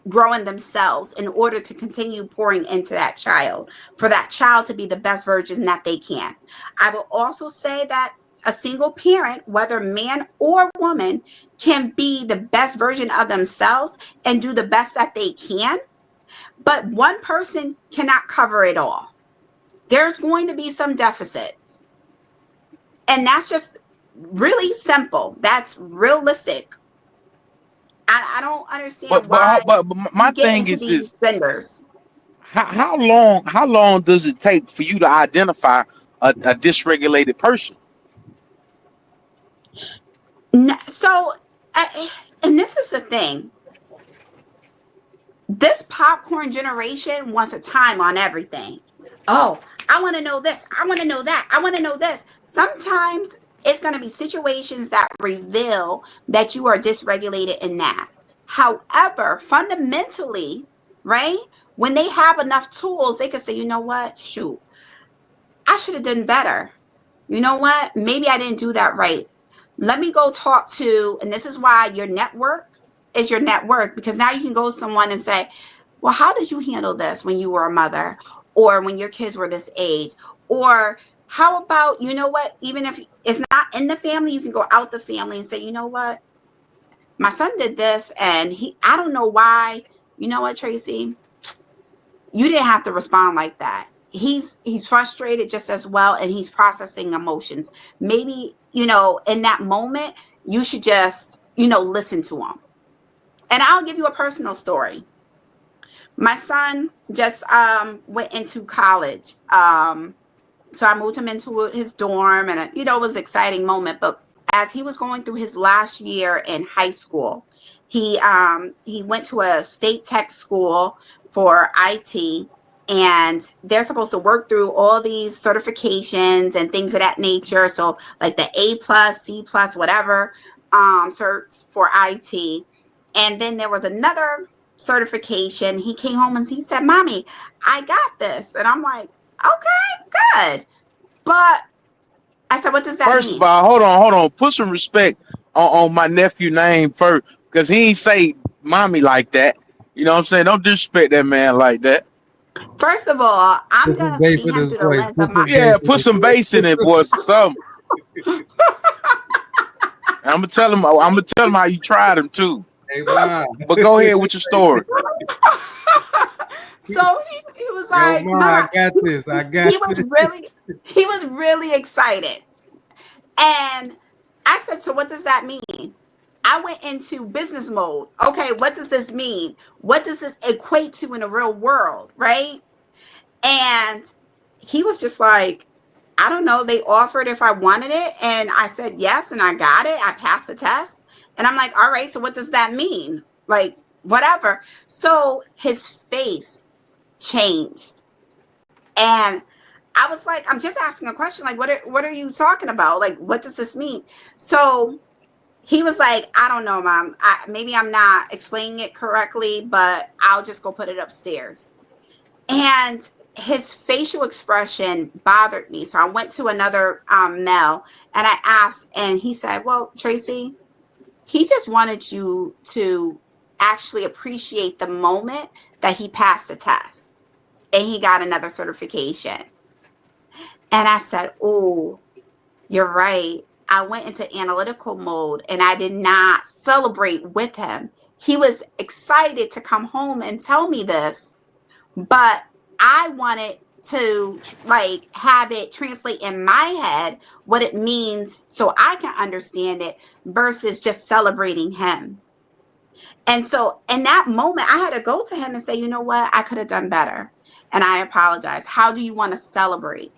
growing themselves, in order to continue pouring into that child, for that child to be the best version that they can. I will also say that a single parent, whether man or woman, can be the best version of themselves and do the best that they can, but one person cannot cover it all. There's going to be some deficits. And that's just really simple. That's realistic. I don't understand why But we my get thing into is this: these spenders. how long does it take for you to identify a dysregulated person? So, and this is the thing. This popcorn generation wants a time on everything. Oh, I want to know this. I want to know that. I want to know this. Sometimes it's going to be situations that reveal that you are dysregulated in that. However, fundamentally, right, when they have enough tools, they can say, you know what? Shoot, I should have done better. You know what? Maybe I didn't do that right. Let me go talk to, and this is why your network is your network, because now you can go to someone and say, well, how did you handle this when you were a mother or when your kids were this age? Or how about, you know what, even if it's not in the family, you can go out the family and say, you know what, my son did this and I don't know why. You know what, Tracy? You didn't have to respond like that. He's frustrated just as well, and he's processing emotions. Maybe, in that moment, you should just, listen to him. And I'll give you a personal story. My son just went into college. So I moved him into his dorm, and it was an exciting moment. But as he was going through his last year in high school, he went to a state tech school for IT, and they're supposed to work through all these certifications and things of that nature. So like the A+, C+, whatever certs for IT. And then there was another certification. He came home and he said, "Mommy, I got this." And I'm like, "Okay, good." But I said, "What does that First of mean?" all, hold on. Put some respect on my nephew name first, because he ain't say mommy like that. You know what I'm saying? Don't disrespect that man like that. First of all, I'm Put some gonna bass see in him his through the voice. lens Put of my. some bass Yeah, in put his some bass in it, boy. Some. I'm gonna tell him. I'm gonna tell him how you tried him too. Hey, Ma. But go ahead with your story. So he was Yo, like, Ma, I "Mama," got this. I got he was this. really he was really excited. And I said, "So what does that mean?" I went into business mode. Okay, what does this mean? What does this equate to in the real world, right? And he was just like, I don't know. They offered if I wanted it. And I said yes, and I got it. I passed the test. And I'm like, all right, so what does that mean? Like, whatever. So his face changed. And I was like, I'm just asking a question. Like, what are you talking about? Like, what does this mean? So he was like, I don't know, Mom. Maybe I'm not explaining it correctly, but I'll just go put it upstairs. And his facial expression bothered me. So I went to another male and I asked, and he said, well, Tracy, he just wanted you to actually appreciate the moment that he passed the test and he got another certification. And I said, oh, you're right. I went into analytical mode and I did not celebrate with him. He was excited to come home and tell me this, but I wanted to like have it translate in my head what it means so I can understand it versus just celebrating him. And so in that moment, I had to go to him and say, you know what? I could have done better. And I apologize. How do you want to celebrate?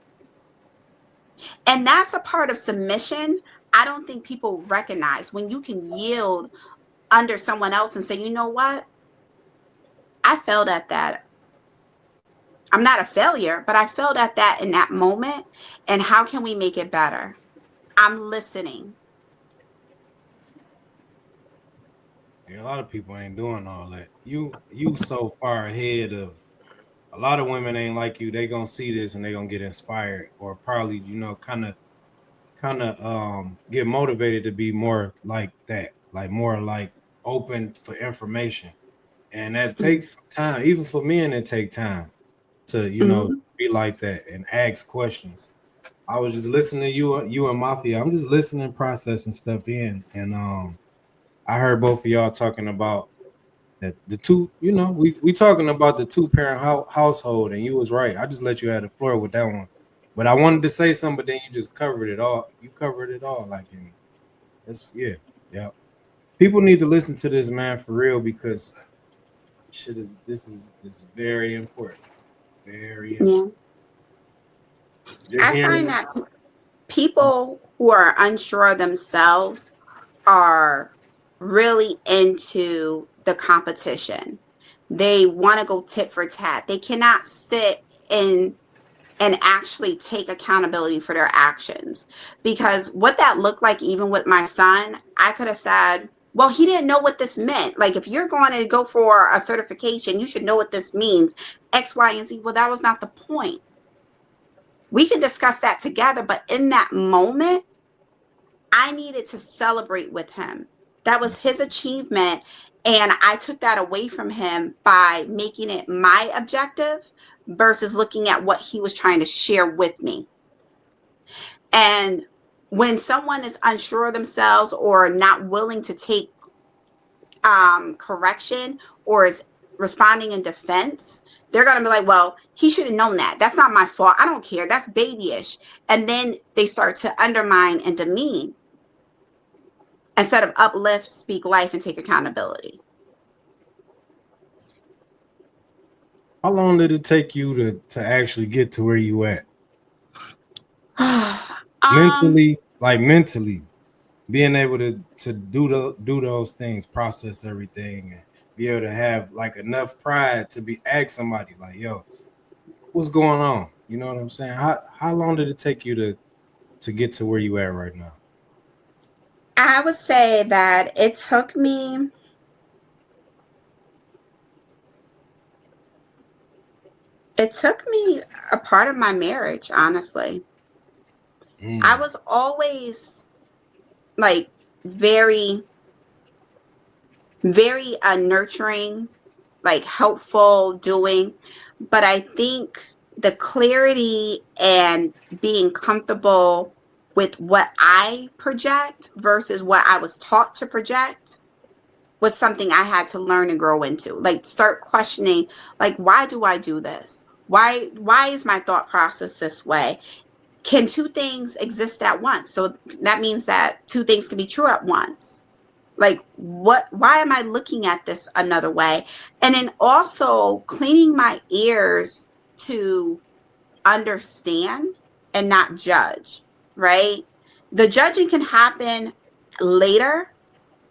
And that's a part of submission. I don't think people recognize when you can yield under someone else and say, you know what? I failed at that. I'm not a failure, but I failed at that in that moment. And how can we make it better? I'm listening. Yeah, a lot of people ain't doing all that. You so far ahead of a lot of women ain't like you. They gonna see this and they gonna get inspired or probably, kind of get motivated to be more like that, like more like open for information. And that takes time. Even for men, it take time to, Mm-hmm. be like that and ask questions. I was just listening to you and Mafia. I'm just listening, processing stuff in. And I heard both of y'all talking about that the two, we talking about the two-parent household, and you was right. I just let you have the floor with that one. But I wanted to say something, but then you just covered it all. You covered it all. Like, it's, yeah, yeah. People need to listen to this man for real because this is very important. Very important. Yeah. Just I hearing find that people who are unsure of themselves are really into the competition. They want to go tit for tat. They cannot sit in and actually take accountability for their actions. Because what that looked like, even with my son, I could have said, well, he didn't know what this meant. Like, if you're going to go for a certification, you should know what this means, X, Y, and Z. Well, that was not the point. We can discuss that together. But in that moment, I needed to celebrate with him. That was his achievement. And I took that away from him by making it my objective versus looking at what he was trying to share with me. And when someone is unsure of themselves or not willing to take correction or is responding in defense, they're going to be like, well, he should have known that. That's not my fault. I don't care. That's babyish. And then they start to undermine and demean instead of uplift, speak life, and take accountability. how long did it take you to actually get to where you at um, mentally? Like mentally, being able to do those things, process everything, and be able to have like enough pride to be ask somebody like, "Yo, what's going on?" You know what I'm saying? How long did it take you to get to where you at right now? I would say that it took me a part of my marriage, honestly. I Mm, was always like very, very nurturing like helpful doing, but I think the clarity and being comfortable with what I project versus what I was taught to project was something I had to learn and grow into. Like start questioning, like, why do I do this? Why is my thought process this way? Can two things exist at once? So that means that two things can be true at once. Like why am I looking at this another way? And then also cleaning my ears to understand and not judge, right? The judging can happen later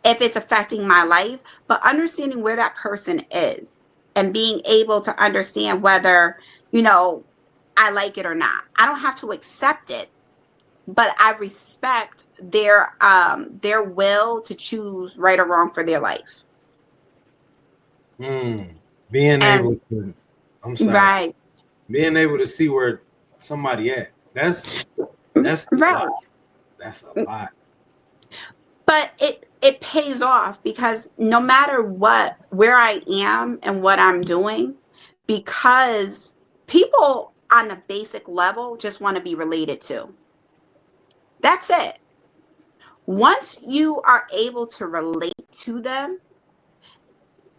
if it's affecting my life, but understanding where that person is and being able to understand whether, you know, I like it or not. I don't have to accept it, but I respect their will to choose right or wrong for their life. Being And able to, I'm sorry, right, being able to see where somebody at. That's a right. lot. That's a lot. But it pays off because no matter what, where I am and what I'm doing, because people on a basic level just want to be related to. That's it. Once you are able to relate to them,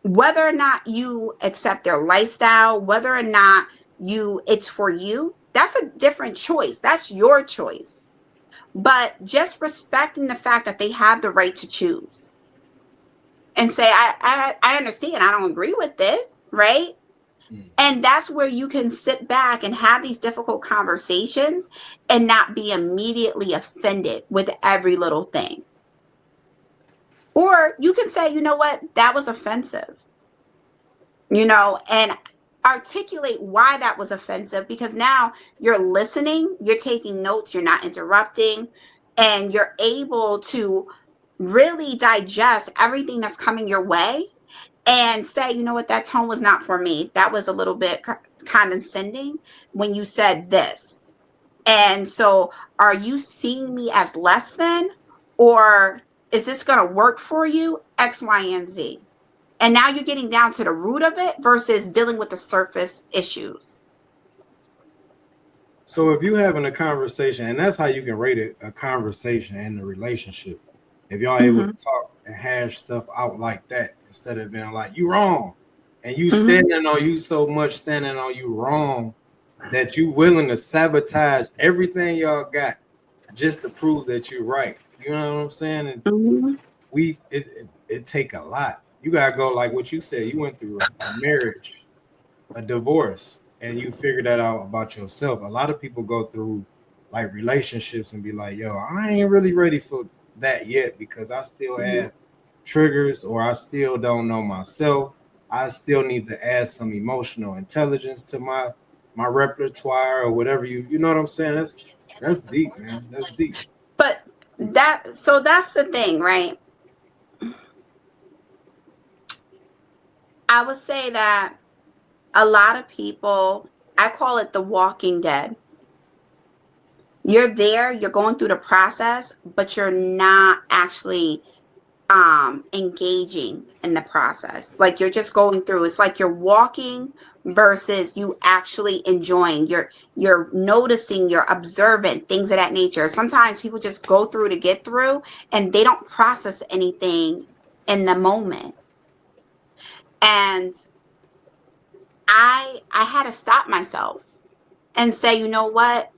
whether or not you accept their lifestyle, whether or not it's for you, that's a different choice. That's your choice. But just respecting the fact that they have the right to choose and say, I understand, I don't agree with it, right? And that's where you can sit back and have these difficult conversations and not be immediately offended with every little thing. Or you can say, you know what, that was offensive, and articulate why that was offensive, because now you're listening, you're taking notes, you're not interrupting, and you're able to really digest everything that's coming your way and say, you know what, that tone was not for me. That was a little bit condescending when you said this. And so are you seeing me as less than, or is this going to work for you? X, Y, and Z. And now you're getting down to the root of it versus dealing with the surface issues. So if you having a conversation, and that's how you can rate it, a conversation and the relationship. If y'all able to talk and hash stuff out like that, instead of being like, you wrong. And you standing on you so much, standing on you wrong, that you willing to sabotage everything y'all got just to prove that you're right. You know what I'm saying? And it take a lot. You gotta go like what you said. You went through a marriage, a divorce, and you figure that out about yourself. A lot of people go through like relationships and be like, yo, I ain't really ready for that yet because I still have triggers, or I still don't know myself. I still need to add some emotional intelligence to my repertoire, or whatever you know what I'm saying. That's deep, man. That's deep. But that's the thing, right? I would say that a lot of people, I call it the walking dead. You're there, you're going through the process, but you're not actually engaging in the process. Like you're just going through. It's like you're walking versus you actually enjoying. You're noticing, you're observant, things of that nature. Sometimes people just go through to get through and they don't process anything in the moment. And I had to stop myself and say, you know what?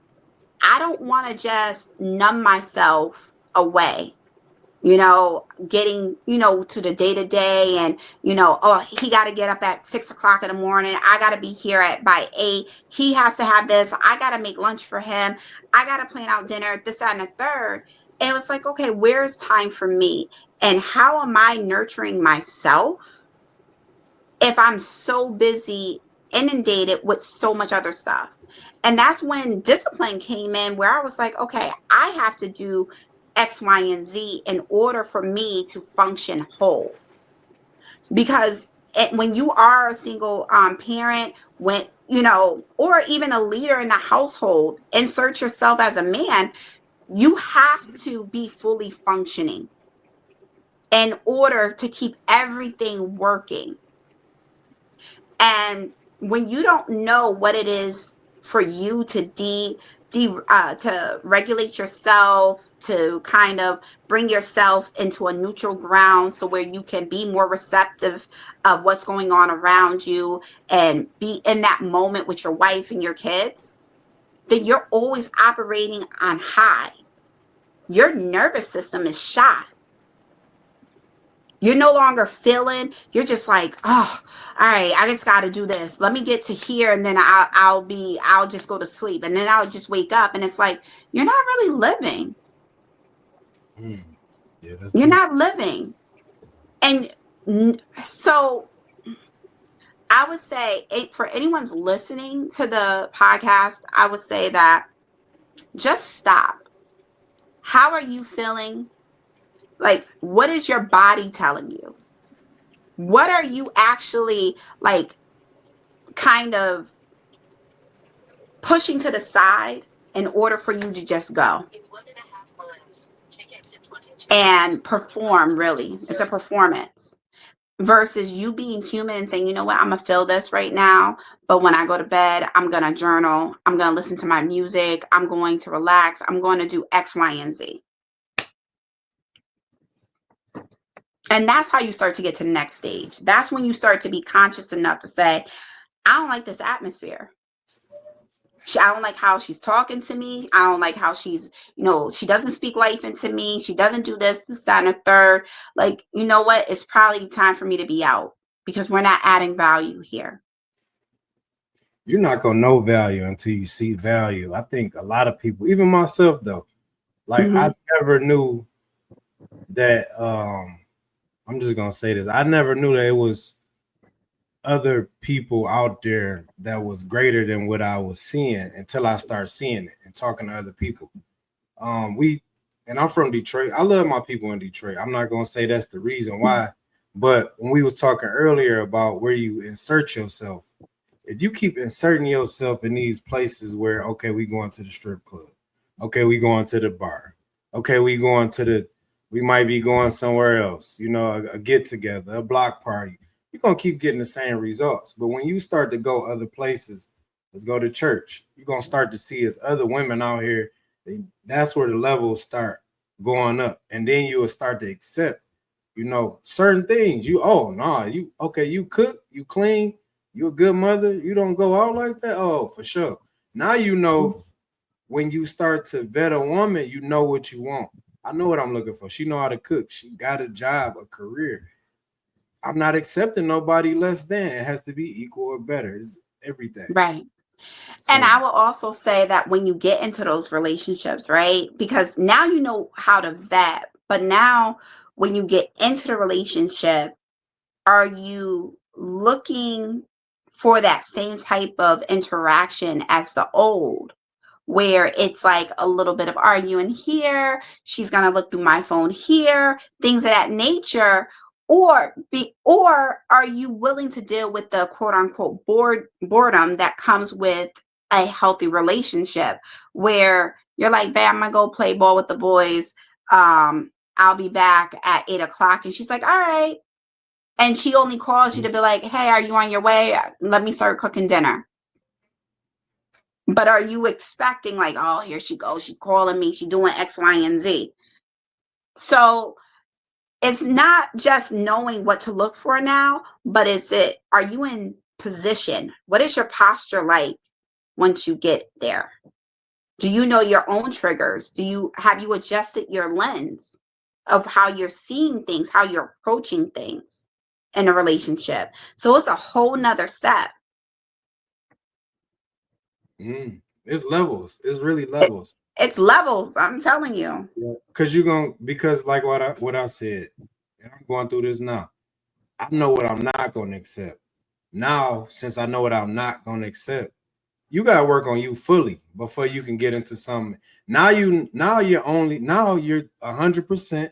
I don't want to just numb myself away, getting, to the day to day and, oh, he got to get up at 6 o'clock in the morning. I got to be here by 8. He has to have this. I got to make lunch for him. I got to plan out dinner, this, that, and the third. And it was like, okay, where's time for me? And how am I nurturing myself if I'm so busy, inundated with so much other stuff? And that's when discipline came in, where I was like, okay, I have to do X, Y, and Z in order for me to function whole. Because when you are a single parent, when, or even a leader in a household, insert yourself as a man, you have to be fully functioning in order to keep everything working. And when you don't know what it is for you to to regulate yourself, to kind of bring yourself into a neutral ground, so where you can be more receptive of what's going on around you and be in that moment with your wife and your kids, then you're always operating on high. Your nervous system is shot. You're no longer feeling, you're just like, oh, all right, I just got to do this. Let me get to here. And then I'll just go to sleep. And then I'll just wake up. And it's like, you're not really living. Yeah, that's You're deep. not living. And so I would say, for anyone's listening to the podcast, I would say that just stop. How are you feeling? Like, what is your body telling you? What are you actually like kind of pushing to the side in order for you to just go and perform? Really, it's a performance versus you being human and saying, you know what, I'm gonna feel this right now, but when I go to bed, I'm gonna journal, I'm gonna listen to my music, I'm going to relax, I'm going to do X, Y, and Z. And that's how you start to get to the next stage. That's when you start to be conscious enough to say, I don't like this atmosphere. I don't like how she's talking to me. I don't like how she's, she doesn't speak life into me. She doesn't do this, that, and a third. Like, you know what? It's probably time for me to be out because we're not adding value here. You're not gonna know value until you see value. I think a lot of people, even myself though, like I never knew that I'm just gonna say this. I never knew that it was other people out there that was greater than what I was seeing until I started seeing it and talking to other people. And I'm from Detroit. I love my people in Detroit. I'm not gonna say that's the reason why, but when we was talking earlier about where you insert yourself, if you keep inserting yourself in these places where, okay, we going to the strip club, okay, we going to the bar, okay, we might be going somewhere else, a get together, a block party, you're gonna keep getting the same results. But when you start to go other places, let's go to church, you're gonna start to see as other women out here, that's where the levels start going up. And then you will start to accept, certain things. You cook, you clean, you a good mother, you don't go out like that. Oh, for sure. Now when you start to vet a woman, you know what you want. I know what I'm looking for. She know how to cook. She got a job, a career. I'm not accepting nobody less than. It has to be equal or better. It's everything. Right. So, and I will also say that when you get into those relationships, right? Because now you know how to vet, but now when you get into the relationship, are you looking for that same type of interaction as the old, where it's like a little bit of arguing here, she's going to look through my phone here, things of that nature? Or are you willing to deal with the quote unquote boredom that comes with a healthy relationship, where you're like, babe, I'm gonna go play ball with the boys. I'll be back at 8:00. And she's like, all right. And she only calls you to be like, hey, are you on your way? Let me start cooking dinner. But are you expecting like, oh, here she goes, she's calling me, she's doing X, Y, and Z? So it's not just knowing what to look for now, but are you in position? What is your posture like once you get there? Do you know your own triggers? Have you adjusted your lens of how you're seeing things, how you're approaching things in a relationship? So it's a whole nother step. It's levels. It's really levels. It's levels, I'm telling you. Because like what I said, and I'm going through this now. I know what I'm not gonna accept. Now, since I know what I'm not gonna accept, you gotta work on you fully before you can get into something. Now you're 100%.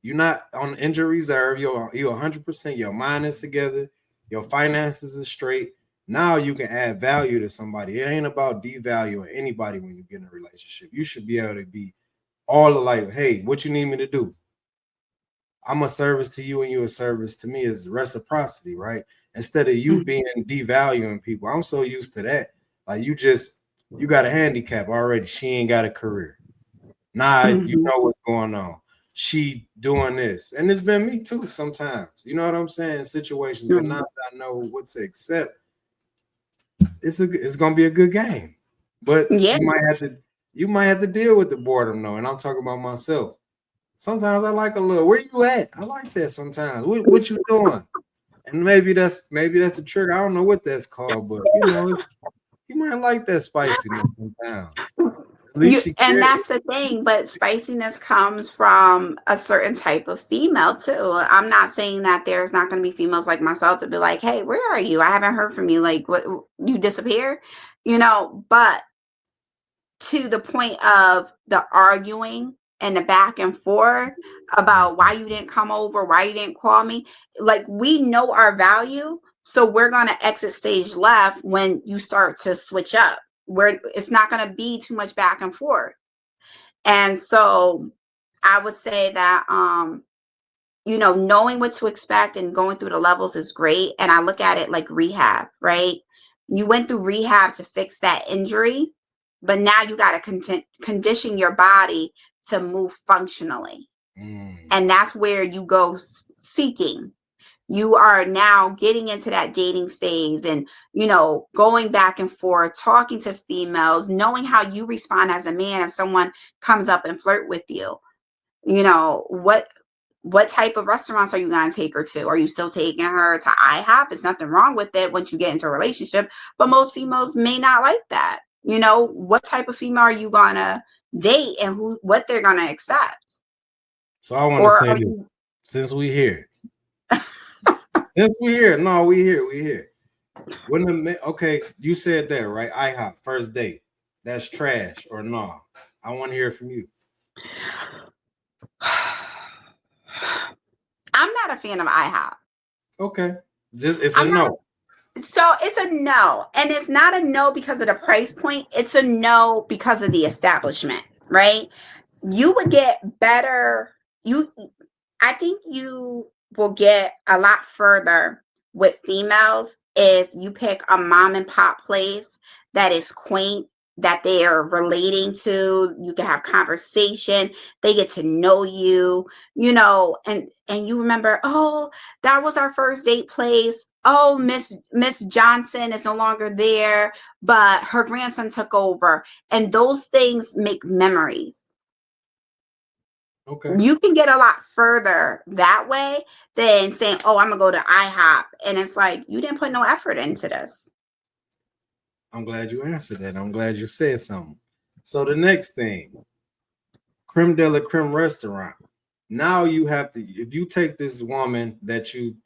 You're not on injury reserve. You're 100%. Your mind is together. Your finances is straight. Now you can add value to somebody. It ain't about devaluing anybody when you get in a relationship. You should be able to be all like, hey, what you need me to do? I'm a service to you and you a service to me. Is reciprocity, right? instead of you being devaluing people. I'm so used to that. Like you got a handicap already. She ain't got a career. Nah, you Mhm. know what's going on. She doing this. And it's been me too sometimes. You know what I'm saying? Situations. But now Mhm. that I know what to accept, it's gonna be a good game. But Yeah. you might have to deal with the boredom though. And I'm talking about myself. Sometimes I like a little, where you at? I like that sometimes. What you doing? And maybe that's a trigger. I don't know what that's called, but you might like that spiciness sometimes. At least she And cares. that's the thing, but spiciness comes from a certain type of female too. I'm not saying that there's not going to be females like myself to be like, "Hey, where are you? I haven't heard from you. Like, what? You disappear?" But to the point of the arguing and the back and forth about why you didn't come over, why you didn't call me. Like, we know our value, so we're going to exit stage left when you start to switch up. Where it's not going to be too much back and forth. And so I would say that knowing what to expect and going through the levels is great. And I look at it like rehab, right? You went through rehab to fix that injury, but now you got to condition your body to move functionally. Mm. And that's where you go seeking. You are now getting into that dating phase and, going back and forth, talking to females, knowing how you respond as a man if someone comes up and flirt with you. What type of restaurants are you going to take her to? Are you still taking her to IHOP? There's nothing wrong with it once you get into a relationship, but most females may not like that. What type of female are you going to date and what they're going to accept? So I want to Or say are this. you Since we here. Since we here. No, we here. Okay, you said that, right? IHOP, first date. That's trash or no? I want to hear from you. I'm not a fan of IHOP. Okay. It's a I'm not. no. So it's a no. And it's not a no because of the price point. It's a no because of the establishment, right? You would get better. I think you will get a lot further with females if you pick a mom and pop place that is quaint, that they are relating to. You can have conversation, they get to know you, and you remember, oh, that was our first date place. Oh, Miss Johnson is no longer there, but her grandson took over. And those things make memories. Okay. You can get a lot further that way than saying, oh, I'm gonna go to IHOP. And it's like, you didn't put no effort into this. I'm glad you answered that. I'm glad you said something. So the next thing, creme de la creme restaurant. Now you have to, if you take this woman that you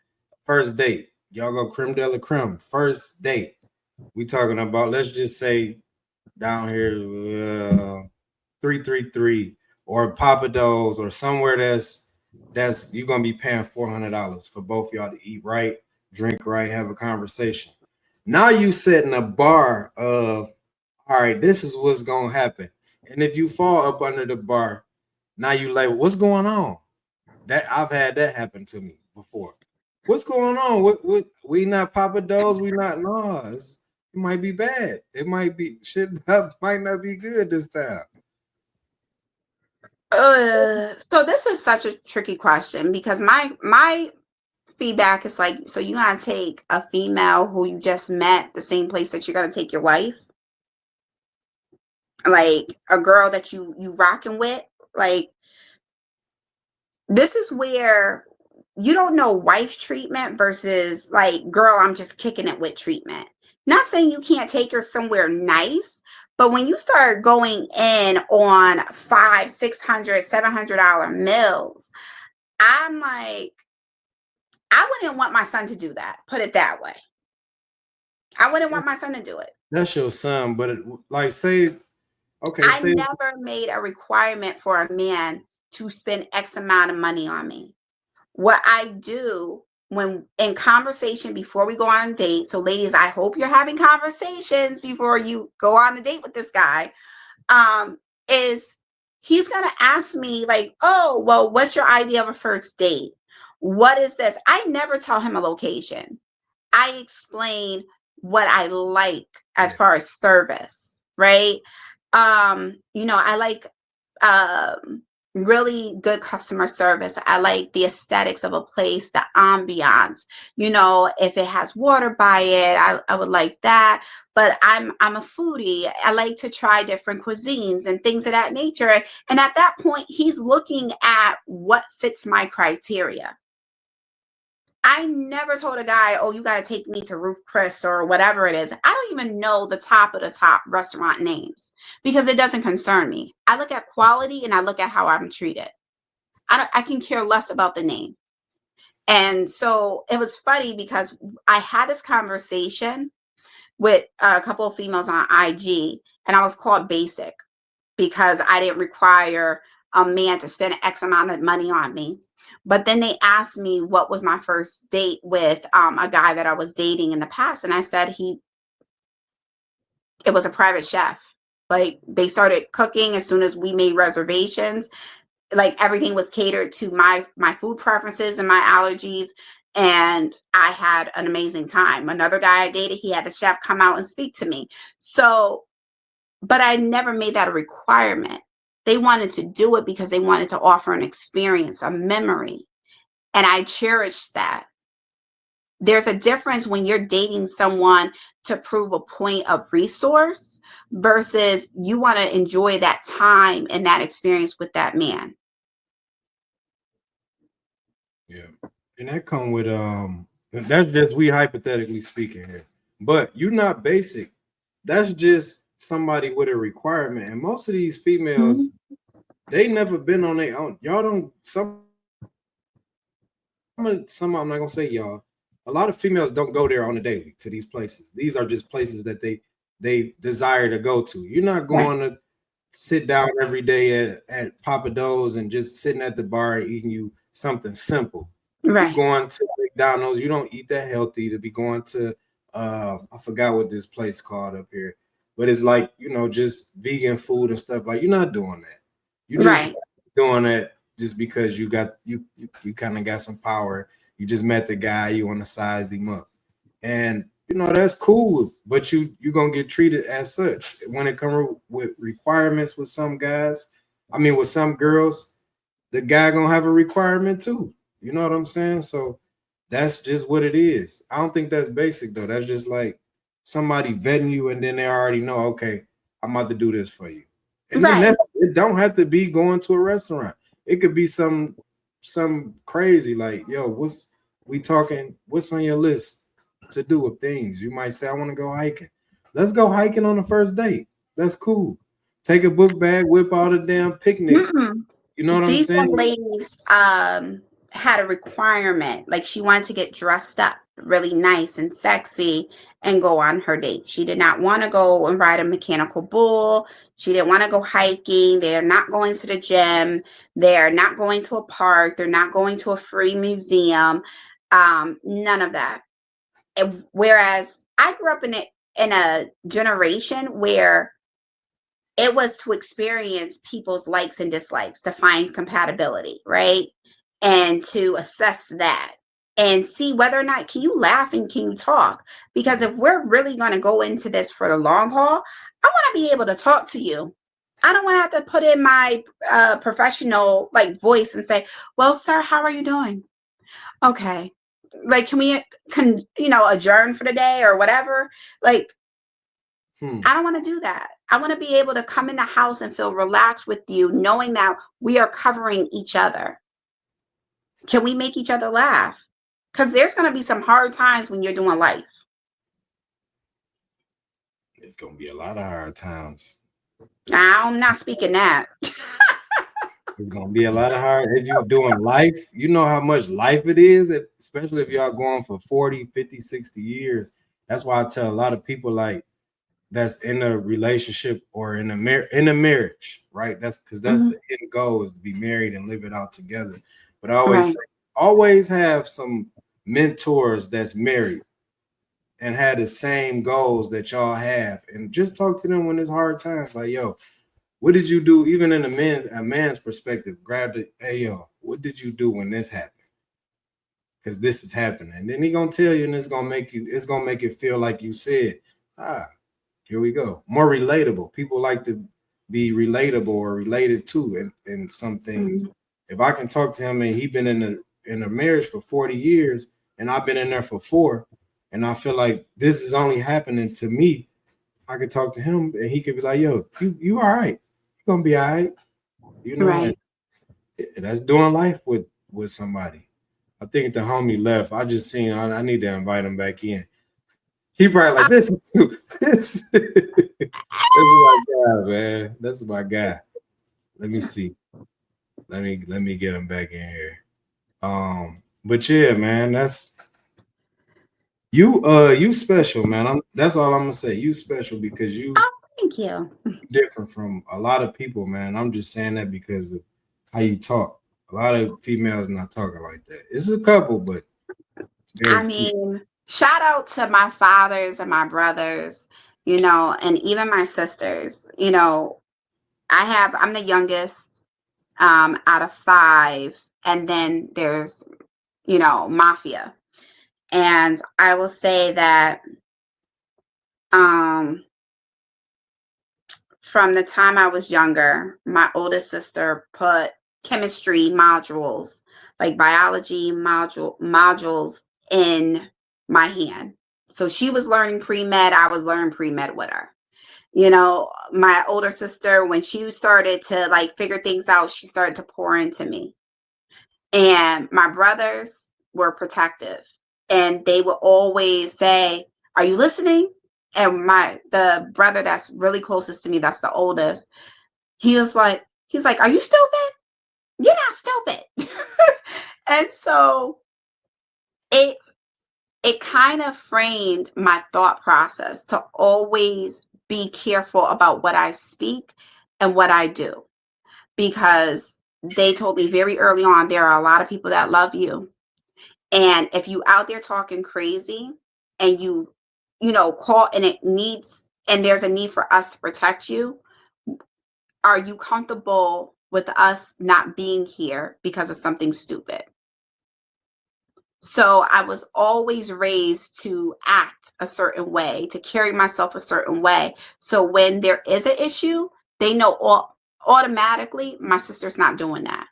first date, y'all go creme de la creme, first date. We talking about, let's just say down here, 333 or Papados or somewhere that's you're gonna be paying $400 for both y'all to eat right, drink right, have a conversation. Now you setting a bar of, all right, this is what's gonna happen. And if you fall up under the bar, now you like, what's going on? That I've had that happen to me before. What's going on? What we not Papados, we not it might be bad. It might be shit might not be good this time. So this is such a tricky question because my feedback is like, so you gotta take a female who you just met the same place that you're gonna take your wife, like a girl that you rocking with, like this is where you don't know wife treatment versus like girl I'm just kicking it with treatment. Not saying you can't take her somewhere nice, but when you start going in on $500, $600, $700 meals, I'm like, I wouldn't want my son to do that. Put it that way. I wouldn't want my son to do it. That's your son, but like say, okay, I say never made a requirement for a man to spend X amount of money on me. What I do when in conversation before we go on a date, so ladies, I hope you're having conversations before you go on a date with this guy, is he's gonna ask me like, oh, well, what's your idea of a first date? What is this? I never tell him a location. I explain what I like as far as service, right? I like um really good customer service. I like the aesthetics of a place, the ambiance. If it has water by it, I would like that. But I'm a foodie. I like to try different cuisines and things of that nature. And at that point, he's looking at what fits my criteria. I never told a guy, oh, you got to take me to Ruth Chris or whatever it is. I don't even know the top of the top restaurant names because it doesn't concern me. I look at quality and I look at how I'm treated. I can care less about the name. And so it was funny because I had this conversation with a couple of females on IG, and I was called basic because I didn't require a man to spend X amount of money on me. But then they asked me what was my first date with a guy that I was dating in the past. And I said it was a private chef. Like they started cooking as soon as we made reservations. Like everything was catered to my food preferences and my allergies. And I had an amazing time. Another guy I dated, he had the chef come out and speak to me. So, but I never made that a requirement. They wanted to do it because they wanted to offer an experience, a memory. And I cherish that. There's a difference when you're dating someone to prove a point of resource versus you want to enjoy that time and that experience with that man. Yeah. And that come with that's just we hypothetically speaking here. But you're not basic. That's just somebody with a requirement. And most of these females, they never been on their own. Y'all don't some I'm not gonna say y'all. A lot of females don't go there on a daily to these places. These are just places that they desire to go to. You're not going to sit down every day at Papa Do's and just sitting at the bar eating you something simple. Right. You going to McDonald's, you don't eat that healthy to be going to I forgot what this place called up here, but it's like, just vegan food and stuff. Like, you're not doing that. You just doing that just because you kind of got some power. You just met the guy, you want to size him up. And that's cool, but you're gonna get treated as such. When it comes with requirements with some guys, with some girls, the guy gonna have a requirement too. You know what I'm saying? So that's just what it is. I don't think that's basic though. That's just like somebody vetting you and then they already know, okay, I'm about to do this for you. And then it don't have to be going to a restaurant. It could be some crazy like, yo, what's on your list to do with things? You might say, I want to go hiking. Let's go hiking on the first date. That's cool. Take a book bag, whip out a damn picnic. You know what I'm saying? These ladies had a requirement. Like she wanted to get dressed up really nice and sexy and go on her date. She did not want to go and ride a mechanical bull. She didn't want to go hiking. They're not going to the gym. They're not going to a park. They're not going to a free museum. None of that. Whereas I grew up in a generation where it was to experience people's likes and dislikes, to find compatibility, right? And to assess that and see whether or not can you laugh and can you talk? Because if we're really going to go into this for the long haul, I want to be able to talk to you. I don't want to have to put in my professional voice and say, well, sir, how are you doing? Okay. Like, can we adjourn for the day or whatever? I don't want to do that. I want to be able to come in the house and feel relaxed with you, knowing that we are covering each other. Can we make each other laugh? Because there's going to be some hard times when you're doing life. It's going to be a lot of hard times. I'm not speaking that. It's going to be a lot of hard. If you're doing life, you know how much life it is, especially if y'all going for 40, 50, 60 years. That's why I tell a lot of people that's in a relationship or in a marriage, right? That's because that's the end goal, is to be married and live it out together. But I always say, always have some mentors that's married and had the same goals that y'all have, and just talk to them when it's hard times. Like, yo, what did you do? Even in a man's perspective, grab it. Hey, yo, what did you do when this happened? because this is happening. And then he gonna tell you, and it's gonna make it feel like you said, ah, here we go. More relatable. People like to be relatable or related to in some things. Mhm. If I can talk to him and he been in a marriage for 40 years and I've been in there for 4, and I feel like this is only happening to me, I could talk to him and he could be like, yo, you all right. You're gonna be all right. You know, and Right. that's doing life with somebody. I think the homie left. I just seen I need to invite him back in. He probably like this. This. That's my guy, man. That's my guy. Let me see. Let me get him back in here. But yeah, man, that's you special, man. That's all I'm gonna say. You special because you Oh, thank you. different from a lot of people, man. I'm just saying that because of how you talk. A lot of females not talking like that. It's a couple, but very I few. mean, shout out to my fathers and my brothers, and even my sisters. I'm the youngest out of 5, and then there's, mafia. And I will say that um, from the time I was younger, my oldest sister put chemistry modules, like biology modules in my hand. So she was learning pre-med, I was learning pre-med with her. My older sister, when she started to like figure things out, she started to pour into me. And my brothers were protective, and they would always say, "Are you listening?" And the brother that's really closest to me, that's the oldest, he's like, "Are you stupid? You're not stupid." And so it it kind of framed my thought process to always be careful about what I speak and what I do, because they told me very early on, there are a lot of people that love you. And if you out there talking crazy, and call, and there's a need for us to protect you, are you comfortable with us not being here because of something stupid? So I was always raised to act a certain way, to carry myself a certain way. So when there is an issue, they know automatically my sister's not doing that.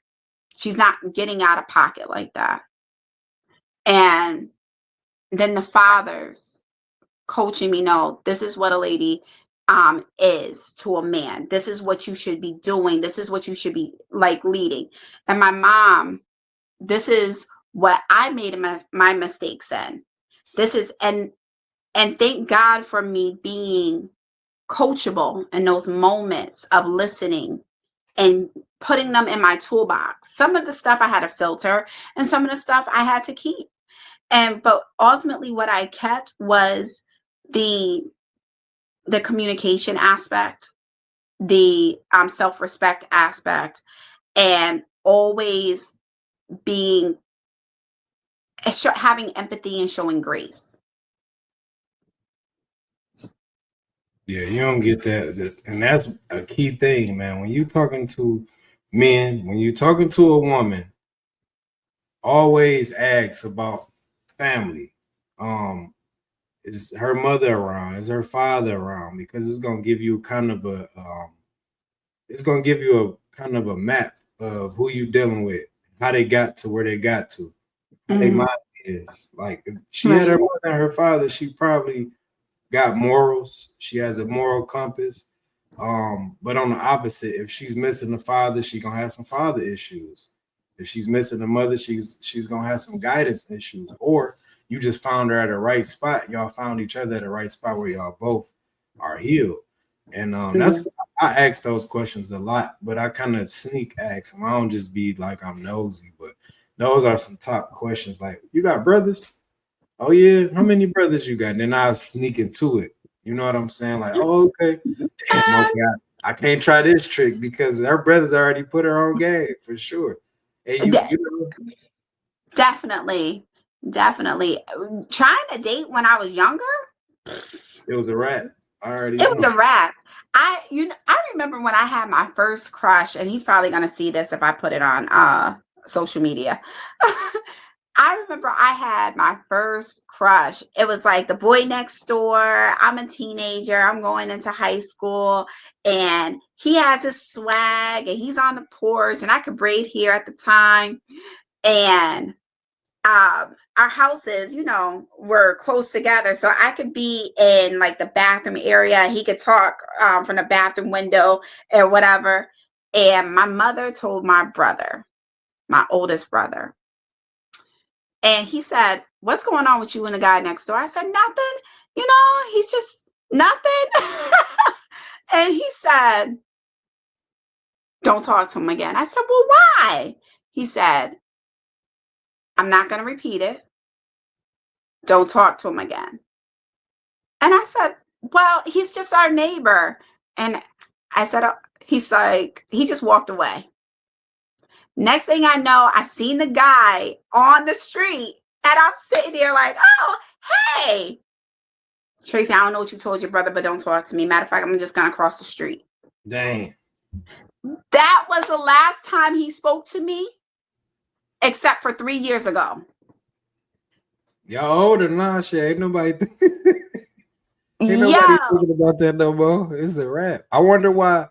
She's not getting out of pocket like that. And then the fathers coaching me, no, this is what a lady is to a man. This is what you should be doing. This is what you should be like leading. And my mom, this is what I made my mistakes in. This is and thank God for me being coachable in those moments of listening and putting them in my toolbox. Some of the stuff I had to filter, and some of the stuff I had to keep. But ultimately what I kept was the communication aspect, the self-respect aspect, and always being having empathy and showing grace. Yeah, you don't get and that's a key thing, man. When you talking to men, when you talking to a woman, always ask about family. Is her mother around? Is her father around? Because it's gonna give you it's gonna give you a kind of a map of who you dealing with, how they got to where they got to, how they Mm-hmm. mind is. Like if she had Right. her mother and her father, she probably got morals. She has a moral compass. But on the opposite, if she's missing the father, she's gonna have some father issues. If she's missing the mother, she's gonna have some guidance issues. Or you just found her at the right spot. Y'all found each other at the right spot where y'all both are healed. And Yeah. that's I ask those questions a lot, but I kind of sneak ask them. I don't just be like I'm nosy, but those are some top questions. Like, you got brothers? Oh yeah, how many brothers you got? And then I sneak into it. You know what I'm saying? Like, oh okay, damn, okay, I can't try this trick because her brothers already put her on game for sure. And De- you know, definitely, definitely. Trying to date when I was younger, it was a rat. I already it was know. a wrap. I remember when I had my first crush, and he's probably gonna see this if I put it on social media. I remember I had my first crush. It was like the boy next door. I'm a teenager. I'm going into high school, and he has his swag, and he's on the porch, and I could braid hair at the time. And our houses, were close together, so I could be in like the bathroom area. He could talk from the bathroom window or whatever. And my mother told my brother, my oldest brother, and he said, "What's going on with you and the guy next door?" I said, "Nothing. He's just nothing." And he said, "Don't talk to him again." I said, "Well, why?" He said, "I'm not going to repeat it. Don't talk to him again." And I said, "Well, he's just our neighbor." And I said, he's like, he just walked away. Next thing I know, I seen the guy on the street, and I'm sitting there like, "Oh, hey, Tracy, I don't know what you told your brother, but don't talk to me. Matter of fact, I'm just going to cross the street." Dang. That was the last time he spoke to me, except for 3 years ago. Y'all older now, shit. Ain't nobody Yeah. thinking about that no more. It's a wrap. I wonder why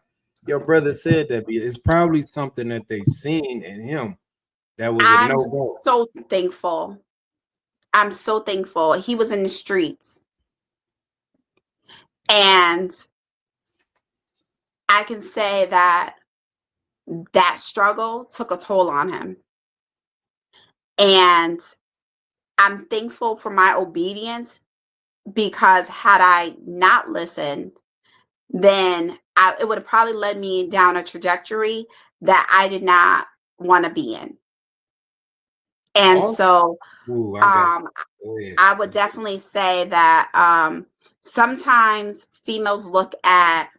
your brother said that. It's probably something that they seen in him that was a I'm no-go. so thankful. I'm so thankful. He was in the streets. And I can say that struggle took a toll on him. And I'm thankful for my obedience, because had I not listened, then it would have probably led me down a trajectory that I did not want to be in. And so Ooh, I would definitely say that sometimes females look at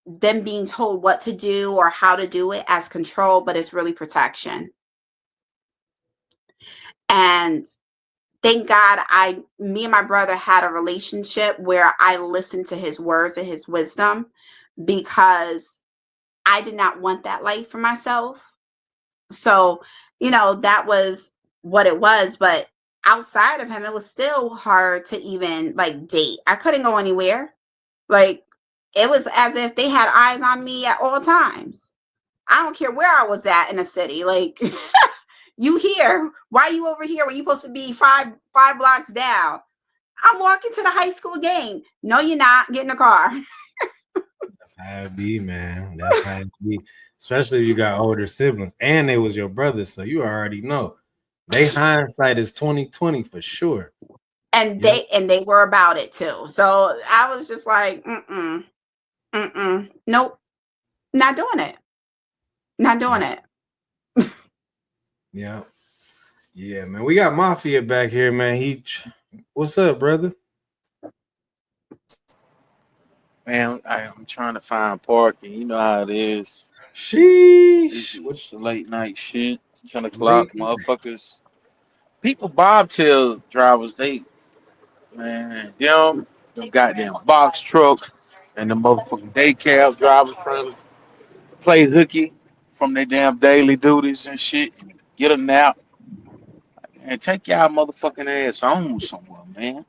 them being told what to do or how to do it as control, but it's really protection. And thank God me and my brother had a relationship where I listened to his words and his wisdom, because I did not want that life for myself. So, that was what it was. But outside of him, it was still hard to even like date. I couldn't go anywhere. Like, it was as if they had eyes on me at all times. I don't care where I was at in the city. Like, you here? Why are you over here when you're supposed to be five blocks down? I'm walking to the high school game. No, you're not. Get in the car. That's how it be, man. That's how it be. Especially if you got older siblings and they was your brothers, so you already know. They hindsight is 2020 for sure. And they were about it too. So I was just like, nope, not doing it. Not doing it. Yeah. Yeah, man. We got Mafia back here, man. What's up, brother? Man, I'm trying to find parking. You know how it is. Sheesh. It's late night shit. 10 o'clock, motherfuckers. People bobtail drivers, them goddamn box truck and the motherfucking day cab drivers trying to play hooky from their damn daily duties and shit. Get a nap and take y'all motherfucking ass on somewhere, man.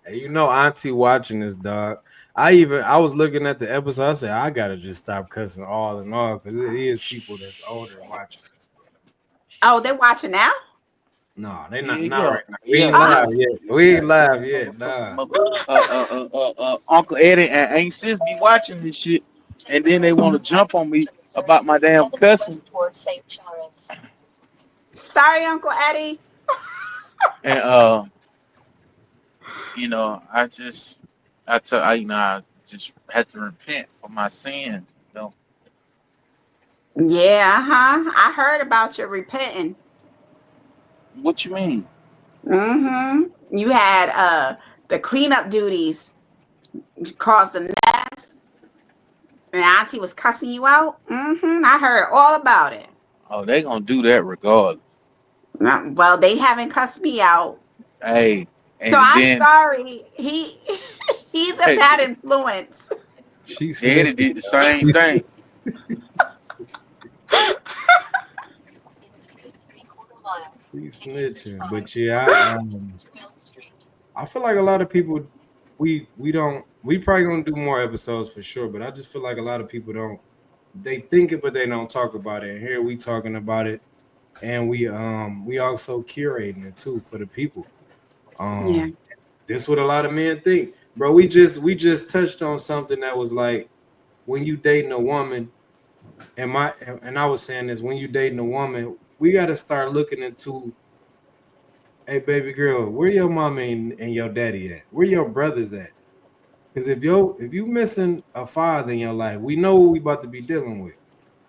Hey, Auntie watching this, dog. I was looking at the episode. I said I gotta just stop cussing all in all, because it is people that's older watching this. Oh, they're watching now? No, they not Yeah, right now. We yeah, ain't live yet. We ain't live yet. Nah. Uncle Eddie and Aunt Sis be watching this shit, and then they want to jump on me about my damn cussing. Sorry, Uncle Eddie. And I just, I just had to repent for my sins. Yeah, I heard about your repenting. What you mean? You had the cleanup duties. You caused the mess. And Auntie was cussing you out. I heard all about it. Oh, they gonna do that regardless. Well, they haven't cussed me out. Hey, So and I'm then sorry. He's a bad influence. She Eddie snitching. did the same thing. We snitching, but yeah, I feel like a lot of people we don't we probably gonna do more episodes for sure, but I just feel like a lot of people don't they think it but they don't talk about it. And here we talking about it and we also curating it too for the people. Yeah. Um this what a lot of men think. Bro, we just touched on something that was like when you dating a woman and I was saying this when you dating a woman, we gotta start looking into hey baby girl, where your mama and your daddy at? Where your brothers at? Because if you missing a father in your life, we know what we about to be dealing with.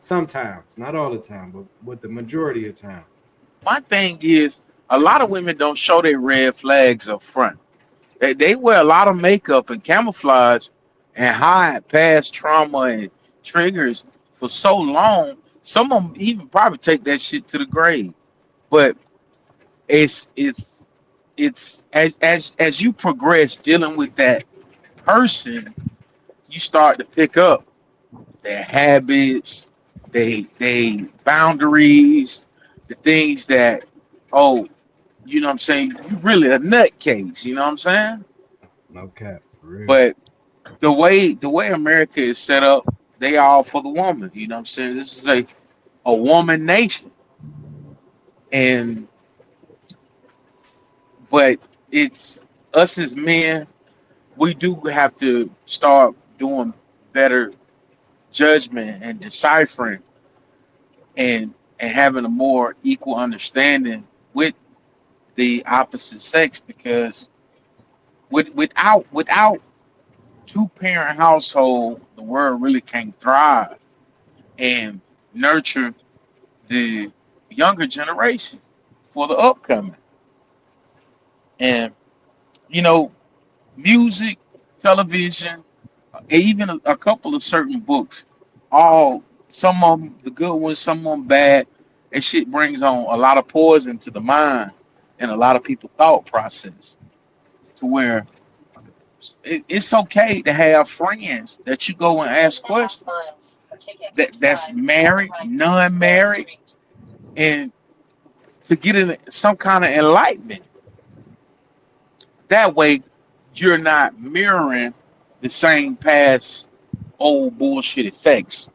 Sometimes, not all the time, but with the majority of time. My thing is, a lot of women don't show their red flags up front. They wear a lot of makeup and camouflage and hide past trauma and triggers for so long. Some of them even probably take that shit to the grave. But it's it's it's as you progress dealing with that person, you start to pick up their habits, they boundaries, the things that oh, you know what I'm saying, you really a nutcase, you know what I'm saying? No cap, for real. But the way America is set up, they all for the woman, you know what I'm saying? This is a woman nation. And but it's us as men, we do have to start doing better judgment and deciphering and having a more equal understanding with the opposite sex because without two parent household the world really can't thrive and nurture the younger generation for the upcoming. And you know, music, television, even a couple of certain books, all some of them the good ones, some of them bad. And shit brings on a lot of poison to the mind and a lot of people thought process to where it's okay to have friends that you go and ask questions that's married, non-married, and to get in some kind of enlightenment. That way, you're not mirroring the same past old bullshit effects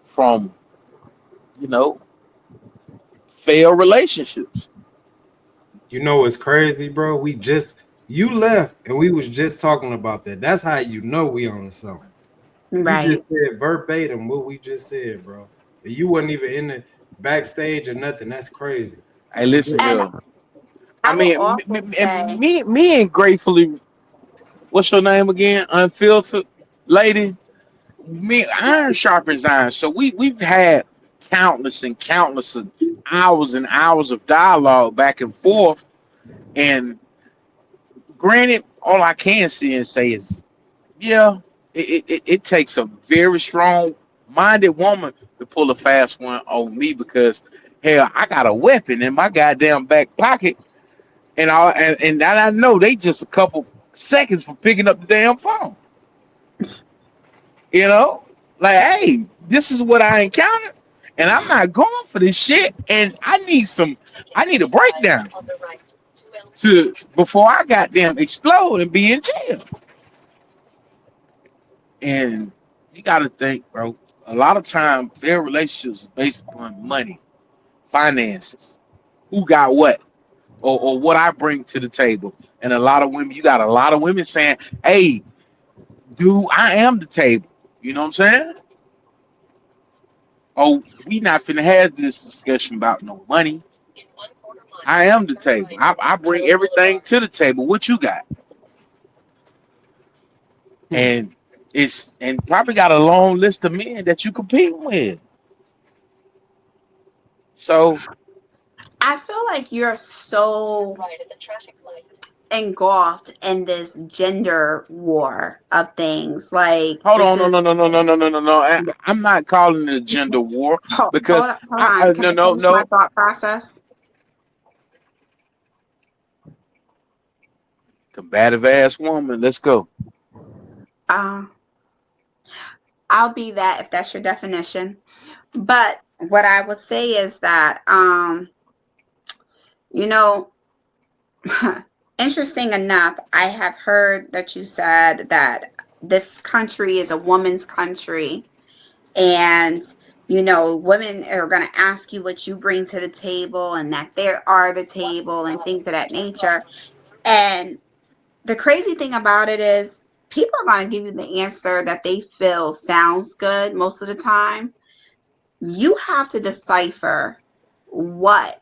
from you know failed relationships. You know what's crazy, bro? We just you left and we was just talking about that. That's how you know we on the something. You just Right. said verbatim what we just said, bro. You wasn't even in the backstage or nothing. That's crazy. Hey, We listen just And here. I I will mean, also say, me and gratefully, what's your name again? Unfiltered lady. Me, iron sharpens iron. So we've had countless and countless of hours and hours of dialogue back and forth. And granted, all I can see and say is, yeah, it takes a very strong minded woman to pull a fast one on me because hell, I got a weapon in my goddamn back pocket, and I know they just a couple seconds for picking up the damn phone. You know, like, hey, this is what I encountered, and I'm not going for this shit. And I need a breakdown to before I goddamn explode and be in jail. And you got to think, bro. A lot of time, fair relationships is based upon money, finances, who got what, or what I bring to the table. And a lot of women, you got a lot of women saying, "Hey, dude, I am the table." You know what I'm saying? Oh, we not finna have this discussion about no money. I am the table. I bring everything to the table. What you got? hmm. And it's and probably got a long list of men that you compete with. So I feel like you're so engulfed in this gender war of things. Like hold this on, no, is no, no, no, no, no, no, no, no. I'm not calling it a gender war because hold on. Can no, I no, finish my no. thought process? Combative ass woman. Let's go. Uh, I'll be that if that's your definition. But what I would say is that You know, interesting enough, I have heard that you said that this country is a woman's country, and women are going to ask you what you bring to the table, and that there are the table and things of that nature. And the crazy thing about it is people are going to give you the answer that they feel sounds good most of the time. You have to decipher what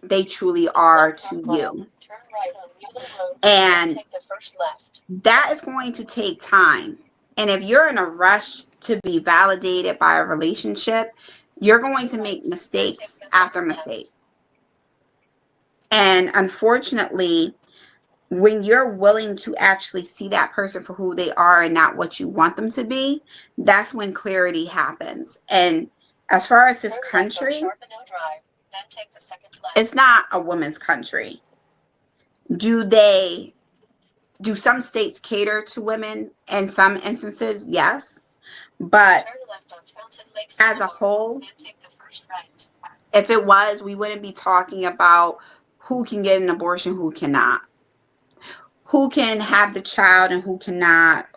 they truly are to you. And that is going to take time. And if you're in a rush to be validated by a relationship, you're going to make mistakes after mistake. And unfortunately, when you're willing to actually see that person for who they are and not what you want them to be, that's when clarity happens. And as far as this country, it's not a woman's country. Do some states cater to women in some instances? Yes. But as a whole, if it was, we wouldn't be talking about who can get an abortion, who cannot, who can have the child and who cannot,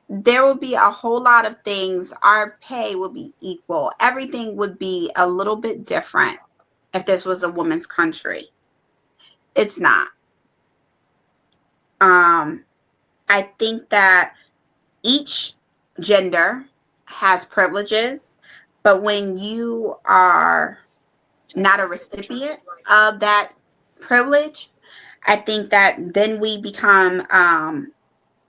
there will be a whole lot of things. Our pay would be equal. Everything would be a little bit different if this was a woman's country. It's not. I think that each gender has privileges, but when you are not a recipient of that privilege, I think that then we become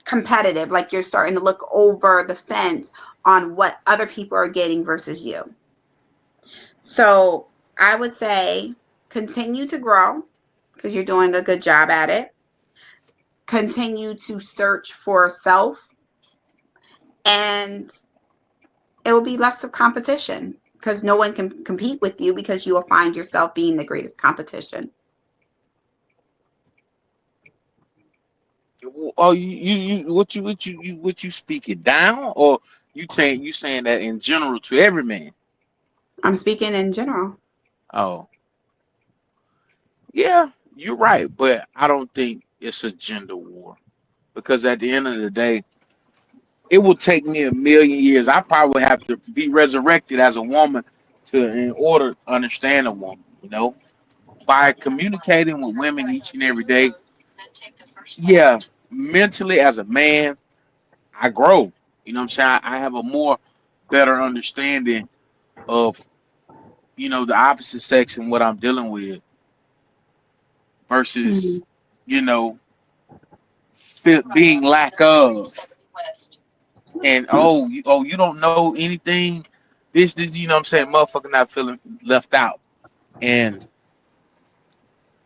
competitive. Like you're starting to look over the fence on what other people are getting versus you. So I would say continue to grow because you're doing a good job at it. Continue to search for self, and it will be less of competition because no one can compete with you because you will find yourself being the greatest competition. Oh, what you speaking down, or you saying that in general to every man? I'm speaking in general. Oh, yeah, you're right, but I don't think it's a gender war because at the end of the day, it will take me a million years. I probably have to be resurrected as a woman to, in order to understand a woman. By communicating with women each and every day. Yeah, mentally as a man, I grow. You know what I'm saying? I have a more better understanding of the opposite sex and what I'm dealing with versus Mhm. you know being lack of, and you don't know anything, this you know what I'm saying, motherfucker not feeling left out, and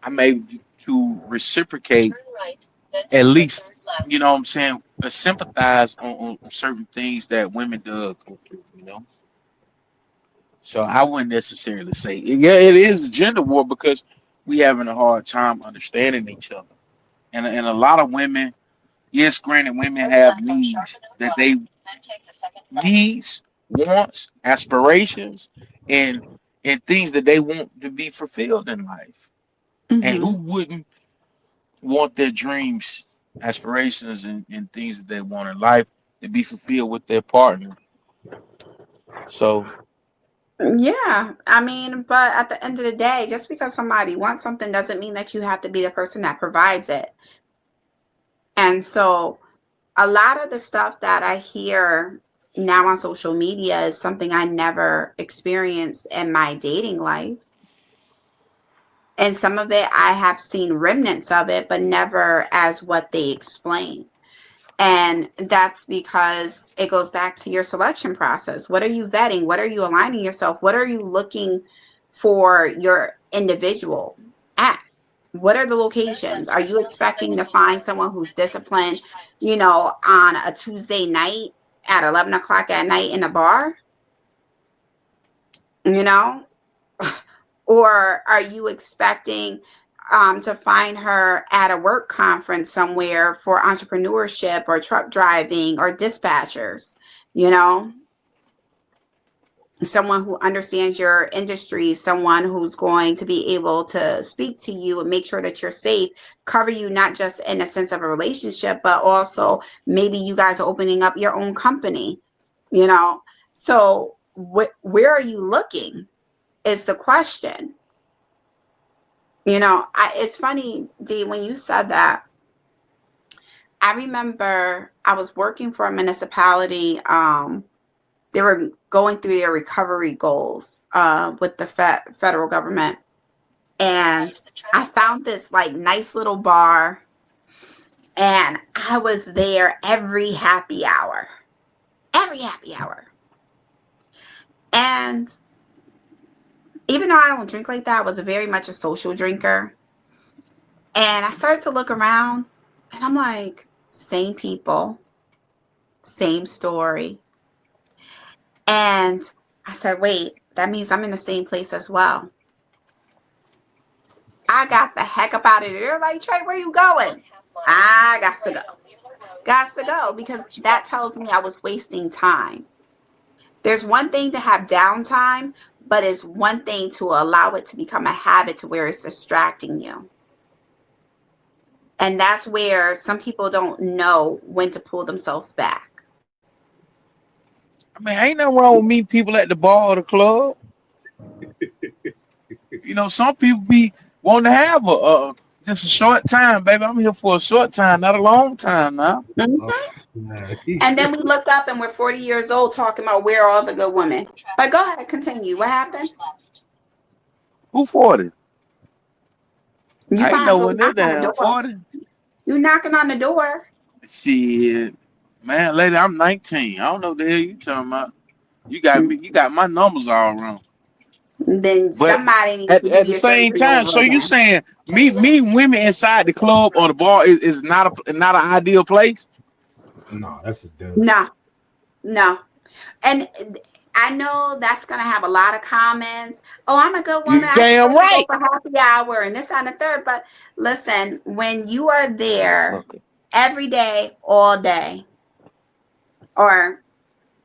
I'm able to reciprocate, at least what I'm saying, sympathize on certain things that women do go through. So I wouldn't necessarily say, yeah, it is a gender war because we having a hard time understanding each other. And a lot of women, yes, granted, women have needs that they needs, wants, aspirations, and things that they want to be fulfilled in life. And who Mhm. wouldn't want their dreams, aspirations, and things that they want in life to be fulfilled with their partner? So Yeah, I mean, but at the end of the day, just because somebody wants something doesn't mean that you have to be the person that provides it. And so, a lot of the stuff that I hear now on social media is something I never experienced in my dating life. And some of it I have seen remnants of it, but never as what they explain. And that's because it goes back to your selection process. What are you vetting? What are you aligning yourself? What are you looking for your individual at? What are the locations? Are you expecting to find someone who's disciplined, on a Tuesday night at 11 o'clock at night in a bar? You know, or are you expecting to find her at a work conference somewhere for entrepreneurship or truck driving or dispatchers? You know, someone who understands your industry, someone who's going to be able to speak to you and make sure that you're safe, cover you not just in a sense of a relationship, but also maybe you guys are opening up your own company, you know? So where are you looking is the question. You know, it's funny, Dee, when you said that, I remember I was working for a municipality. They were going through their recovery goals with the federal government. And I found this like nice little bar, and I was there every happy hour. Every happy hour. And even though I don't drink like that, I was very much a social drinker. And I started to look around, and I'm like, same people, same story. And I said, wait, that means I'm in the same place as well. I got the heck up out of there. They're like, Trey, where you going? I got to go. Got to go, because that tells me I was wasting time. There's one thing to have downtime, but it's one thing to allow it to become a habit to where it's distracting you. And that's where some people don't know when to pull themselves back. I mean, ain't nothing wrong with meeting people at the bar or the club. You know, some people be wanting to have a just a short time, baby. I'm here for a short time, not a long time now. Mm-hmm. And then we look up and we're 40 years old talking about where are all the good women. But go ahead, continue. What happened? Who 40? You I ain't might as well nowhere near knock on the damn door. 40. You knocking on the door. Shit. Man, lady, I'm 19. I don't know what the hell you talking about. You got me, you got my numbers all wrong. Then But somebody needs to do at the your same surgery time, so over you again. saying meeting women inside the club or the bar is not an ideal place? No, that's a dub. No, no. And I know that's going to have a lot of comments. Oh, I'm a good woman. You I just damn like to go right. for happy hour and this and the third. But listen, when you are there Okay. every day, all day, or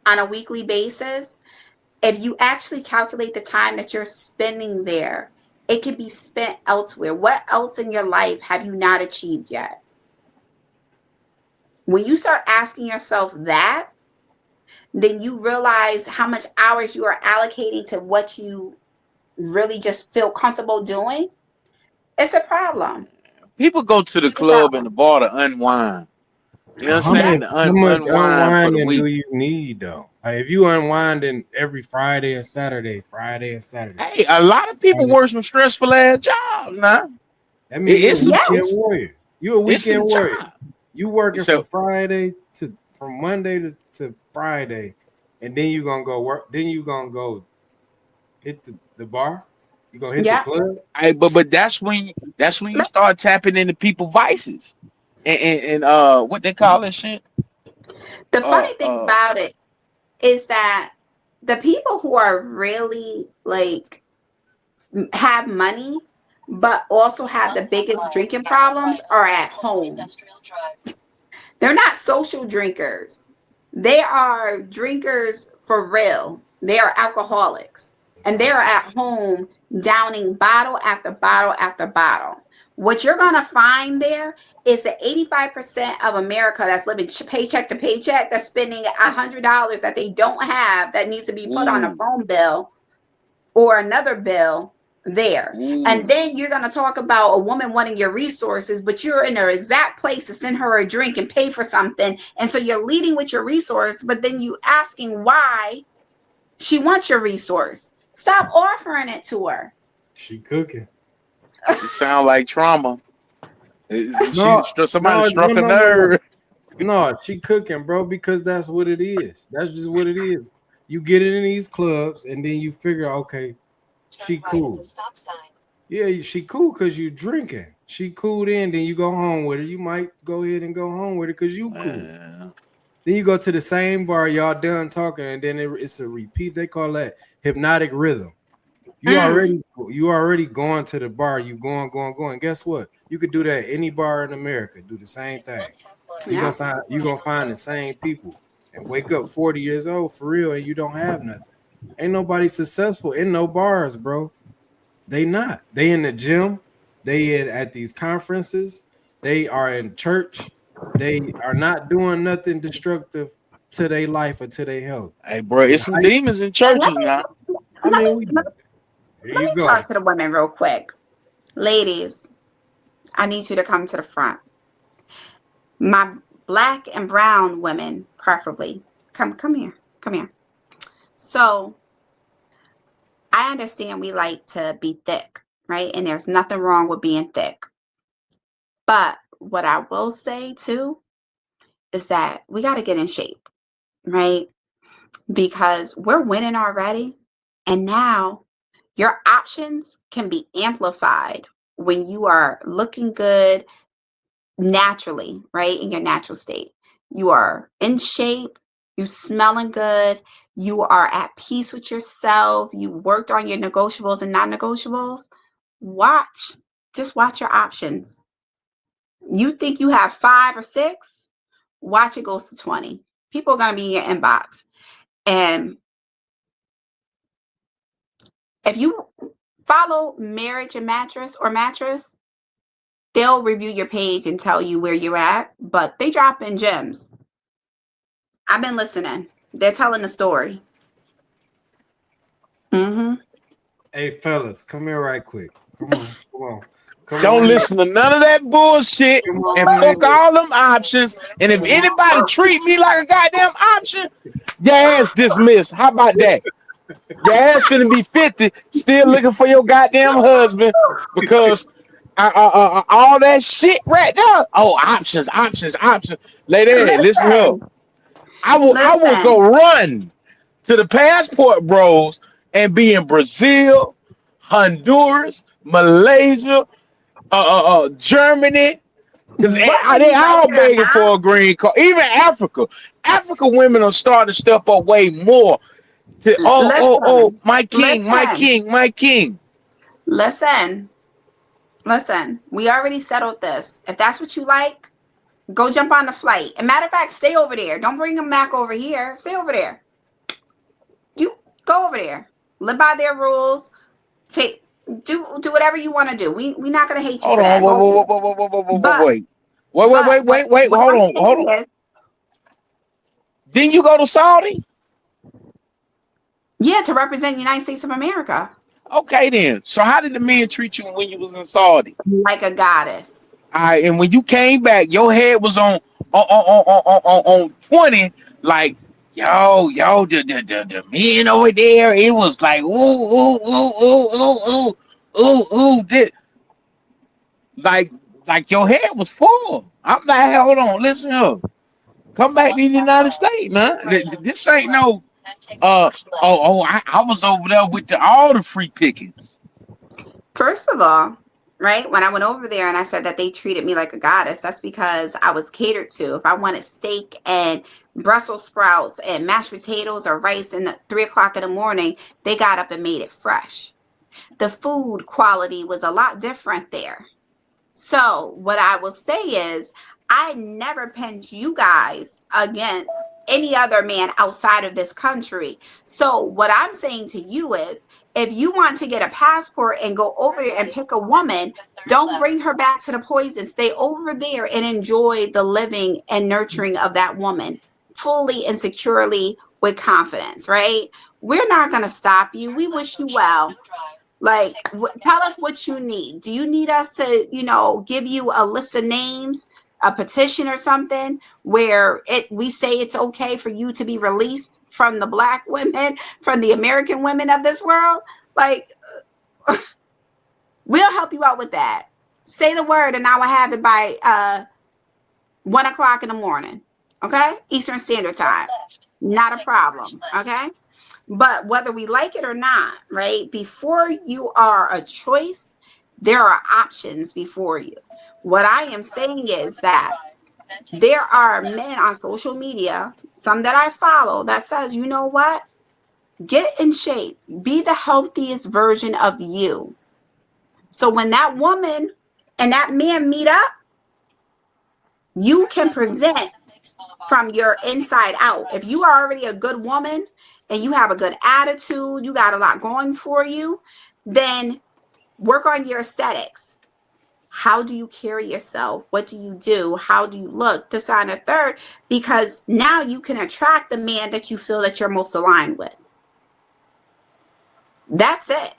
on a weekly basis, if you actually calculate the time that you're spending there, it could be spent elsewhere. What else in your life have you not achieved yet? When you start asking yourself that, then you realize how much hours you are allocating to what you really just feel comfortable doing. It's a problem. People go to the It's a club and problem. the bar to unwind. You Yeah. understand? How much Unwind for the unwinding do week. you need though? Like, if you unwinding every Friday and Saturday, Hey, a lot of people Friday, work some stressful ass jobs now. that means you're a It's Yeah. weekend it's warrior. You're a it's weekend some warrior. job. You working So from Monday to Friday, and then you gonna go work. Then you gonna go hit the bar. You gonna hit the Yeah. club. but that's when you start tapping into people vices and what they call that shit. The Uh funny thing uh about it is that the people who are really like have money, but also have the biggest drinking problems are at home. They're not social drinkers. They are drinkers for real. They are alcoholics. That's And they are right. at home downing bottle after bottle after bottle. What you're going to find there is the 85% of America that's living paycheck to paycheck, that's spending $100 that they don't have, that needs to be put on a ooh phone bill or another bill there. And ooh. then you're going to talk about a woman wanting your resources, but you're in her exact place to send her a drink and pay for something. And so you're leading with your resource, but then you asking why she wants your resource. Stop offering it to her. She cooking. It sound like trauma. No, Somebody no, no, struck a no, no, no. nerve. No, she cooking, bro, because that's what it is. That's just what it is. You get it in these clubs, and then you figure, okay, she cool. Yeah, she cool because you drinking. She cool then you go home with her. You might go ahead and go home with her because you cool. Man. Then you go to the same bar, y'all done talking, and then it's a repeat. They call that hypnotic rhythm. You already going to the bar. You going. Guess what? You could do that any bar in America. Do the same thing. Yeah. You gonna find the same people and wake up 40 years old for real, and you don't have nothing. Ain't nobody successful in no bars, bro. They not. They in the gym. They at these conferences. They are in church. They are not doing nothing destructive to their life or to their health. Hey, bro, They it's some demons in And let churches me now. I let mean, me we let, here let you me go. talk to the women real quick. Ladies, I need you to come to the front. My black and brown women, preferably. Come here. Come here. So I understand we like to be thick, right? And there's nothing wrong with being thick. But what I will say too is that we got to get in shape, right? Because we're winning already. And now your options can be amplified when you are looking good naturally, right? In your natural state. You are in shape, you smelling good, you are at peace with yourself, you worked on your negotiables and non-negotiables. Watch, just watch your options. You think you have 5 or 6, watch it goes to 20. People are going to be in your inbox. And if you follow Marriage and Mattress or Mattress, they'll review your page and tell you where you're at, but they drop in gems. I've been listening. They're telling the story. Mm-hmm. Hey, fellas, come here right quick. Come on, come on, come Don't on in. listen to none of that bullshit Come and on in. fuck all them options. And if Come on. anybody treat me like a goddamn option, your ass dismissed. How about that? Your ass finna be 50, still looking for your goddamn husband because all that shit right there. Oh, options, options, options. Lady, listen here. Listen, I will go listen. run to the passport bros and be in Brazil, Honduras, Malaysia, Germany, because Whether they you like all it or begging not, for a green card. Even Africa. Africa women are starting to step up way more. To, listen, my king, my listen, king, my king. listen, listen. We already settled this. If that's what you like, go jump on the flight. And matter of fact, stay over there. Don't bring them back over here. Stay over there. You go over there. Live by their rules. Take do whatever you want to do. We're not gonna hate you Hold for on, that. wait, Go over there. wait, wait, wait, wait, wait, wait, But wait. Wait, wait, but wait, wait, wait. what Hold I'm on, hold saying on. is, Didn't you go to Saudi? yeah, to represent the United States of America Okay, then. So how did the men treat you when you was in Saudi? like a goddess. All right, and when you came back, your head was on 20, like, the men over there, it was like, this, like, your head was full. I'm like, hold on, listen up. Come back to the United States, man. This ain't no, I was over there with all the free pickings. First of all, right, when I went over there and I said that they treated me like a goddess, that's because I was catered to. If I wanted steak and Brussels sprouts and mashed potatoes or rice in the 3 o'clock in the morning, they got up and made it fresh. The food quality was a lot different there. So what I will say is I never pinned you guys against any other man outside of this country. So what I'm saying to you is if you want to get a passport and go over there and pick a woman, don't bring her back to the poison. Stay over there and enjoy the living and nurturing of that woman fully and securely with confidence, right? We're not going to stop you. We wish you well. Like, tell us what you need. Do you need us to, give you a list of names, a petition or something where we say it's okay for you to be released from the black women, from the American women of this world? Like, we'll help you out with that. Say the word and I will have it by 1 o'clock in the morning. Okay? Eastern Standard Time. Not a problem. Okay? But whether we like it or not, right? Before you are a choice, there are options before you. What I am saying is that there are men on social media, some that I follow, that says, you know what? Get in shape. Be the healthiest version of you. So when that woman and that man meet up, you can present from your inside out. If you are already a good woman and you have a good attitude, you got a lot going for you, then work on your aesthetics. How do you carry yourself? What do you do? How do you look? This, and a third, because now you can attract the man that you feel that you're most aligned with. That's it.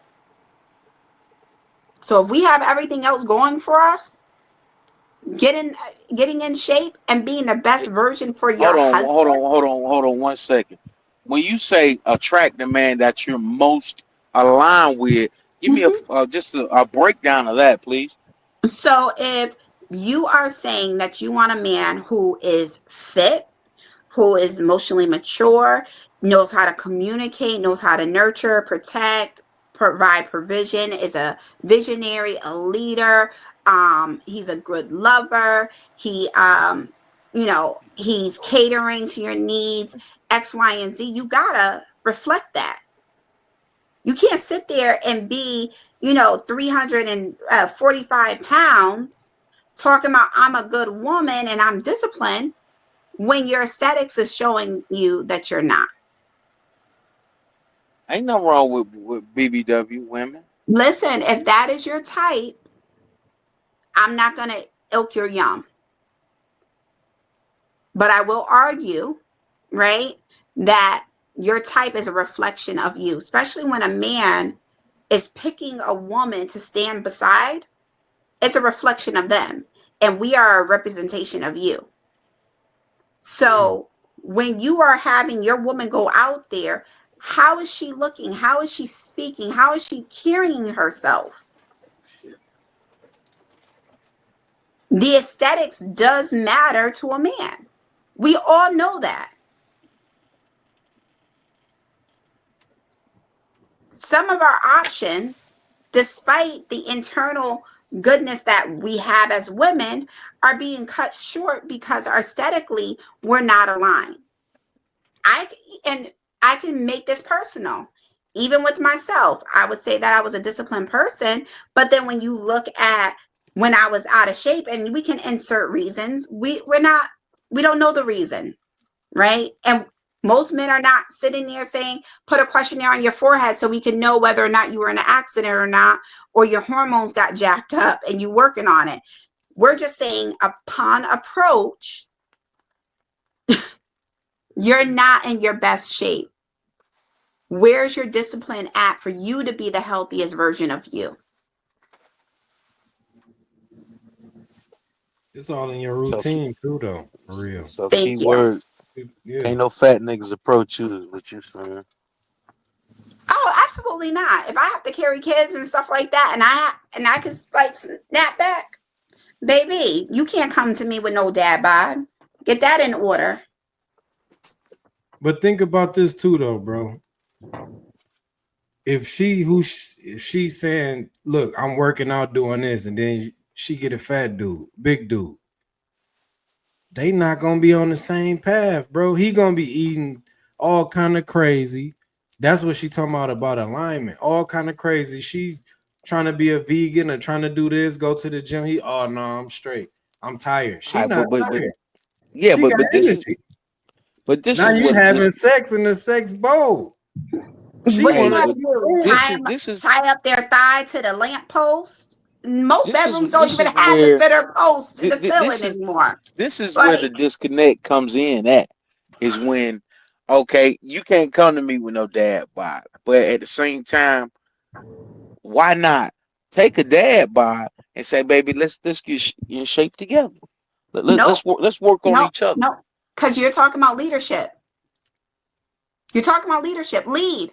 So if we have everything else going for us, getting in shape and being the best version for your husband. Hold on 1 second. When you say attract the man that you're most aligned with, give me just a breakdown of that, please. So if you are saying that you want a man who is fit, who is emotionally mature, knows how to communicate, knows how to nurture, protect, provide provision, is a visionary, a leader, he's a good lover, he he's catering to your needs, X, Y, and Z, you gotta reflect that. You can't sit there and be, 345 pounds talking about I'm a good woman and I'm disciplined when your aesthetics is showing you that you're not. Ain't nothing wrong with BBW women. Listen, if that is your type, I'm not going to ilk your yum. But I will argue, right, that your type is a reflection of you, especially when a man is picking a woman to stand beside. It's a reflection of them. And we are a representation of you. So when you are having your woman go out there, how is she looking? How is she speaking? How is she carrying herself? The aesthetics does matter to a man. We all know that. Some of our options, despite the internal goodness that we have as women, are being cut short because aesthetically we're not aligned. I can make this personal. Even with myself, I would say that I was a disciplined person, but then when you look at when I was out of shape, and we can insert reasons, we don't know the reason, right? And most men are not sitting there saying, put a questionnaire on your forehead so we can know whether or not you were in an accident or not, or your hormones got jacked up and you're working on it. We're just saying upon approach, you're not in your best shape. Where's your discipline at for you to be the healthiest version of you? It's all in your So, routine too, though. For real. so key Thank you. word. Yeah. Ain't no fat niggas approach you. What you saying? Oh, absolutely not. If I have to carry kids and stuff like that, and I can like snap back, baby, you can't come to me with no dad bod. Get that in order. But think about this too, though, bro. If she's saying, "Look, I'm working out doing this," and then she get a fat dude, big dude, they not gonna be on the same path, bro. He gonna be eating all kind of crazy. That's what she talking about alignment, all kind of crazy. She trying to be a vegan or trying to do this, go to the gym. Oh no, I'm straight. I'm tired. She All right, not but tired. yeah, She got energy. this Now is you what this. having sex in the sex bowl. She What you Hey, wanna want but to do? this is this is Tie up their thigh to the lamppost? Most this is bedrooms don't this even is have the where bitter posts in the this ceiling anymore. is where the Like, disconnect comes in at is when okay, you can't come to me with no dad bod, but at the same time, why not take a dad bod and say, baby, let's get in shape together. nope, Let's work on nope, each other. nope. Because you're talking about leadership. You're talking about leadership. Lead.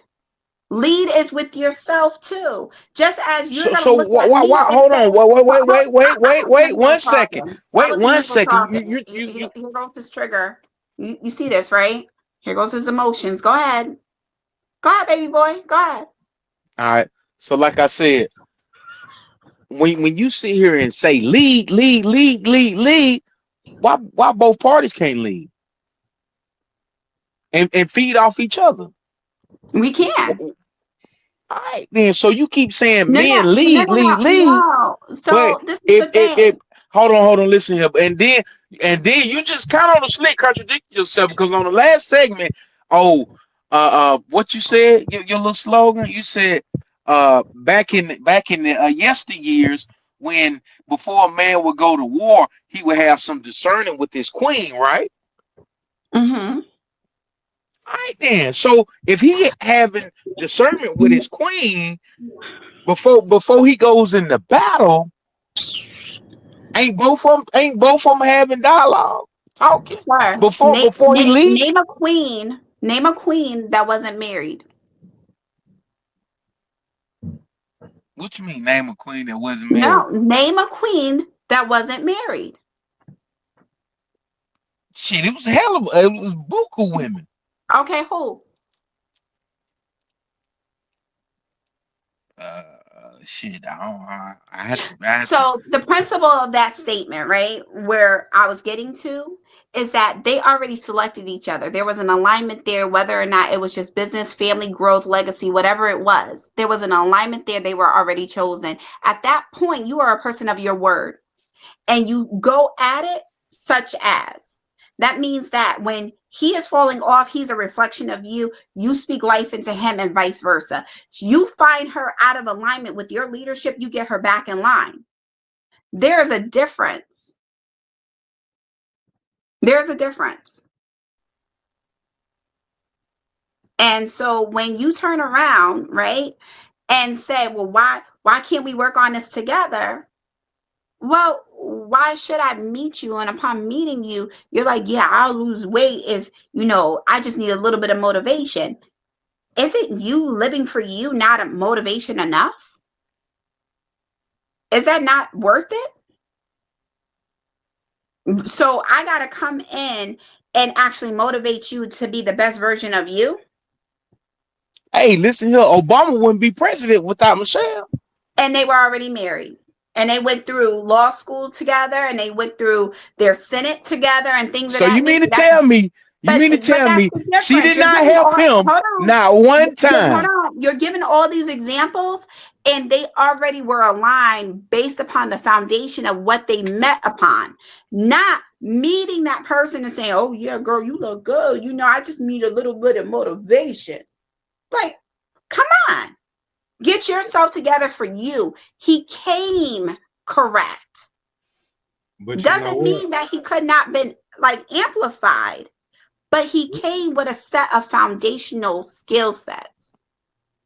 Lead is with yourself too. Just as you're gonna So look at me why and hold say, on, wait, wait I 1 second. I Wait was in the one middle of second. talking. Here goes his trigger. You see this, right? Here goes his emotions. Go ahead. Go ahead, baby boy. Go ahead. All right. So like I said, when you sit here and say lead, why both parties can't lead and feed off each other? We can. All right, then. So you keep saying No, no, men no, no, no, lead, no. So but this is the if thing. hold on, listen here. And then you just kind of on the slick contradict yourself because on the last segment, oh, what you said, your little slogan, you said, back in the yesteryears when before a man would go to war, he would have some discerning with his queen, right? Mm-hmm. All right, then. So if he having discernment with his queen before he goes into battle, ain't both of them having dialogue, talking Sir, before he leave? name a queen. Name a queen that wasn't married. What you mean, name a queen that wasn't married? No, name a queen that wasn't married. Shit, it was hell of it was buku women. Okay, who? Uh, shit, I don't. I had to. So the principle of that statement, right, where I was getting to, is that they already selected each other. There was an alignment there, whether or not it was just business, family, growth, legacy, whatever it was. There was an alignment there. They were already chosen. At that point, you are a person of your word, and you go at it such as. That means that when he is falling off, he's a reflection of you. You speak life into him and vice versa. You find her out of alignment with your leadership, you get her back in line. There's a difference. There's a difference. And so when you turn around, right, and say, well, why can't we work on this together? Well, why should I meet you? And upon meeting you, you're like, yeah, I'll lose weight if, I just need a little bit of motivation. Isn't you living for you not a motivation enough? Is that not worth it? So I got to come in and actually motivate you to be the best version of you. Hey, listen here. Obama wouldn't be president without Michelle. And they were already married. And they went through law school together, and they went through their Senate together and things of So that you mean nature. to tell me? You But mean to that's tell me the she difference. did You're not giving help all, him hold on. not one Hold time? on. You're giving all these examples, and they already were aligned based upon the foundation of what they met upon, not meeting that person and saying, oh, yeah, girl, you look good. I just need a little bit of motivation. Like, come on. Get yourself together for you. He came correct. But you know Doesn't what? mean that he could not been amplified, but he came with a set of foundational skill sets.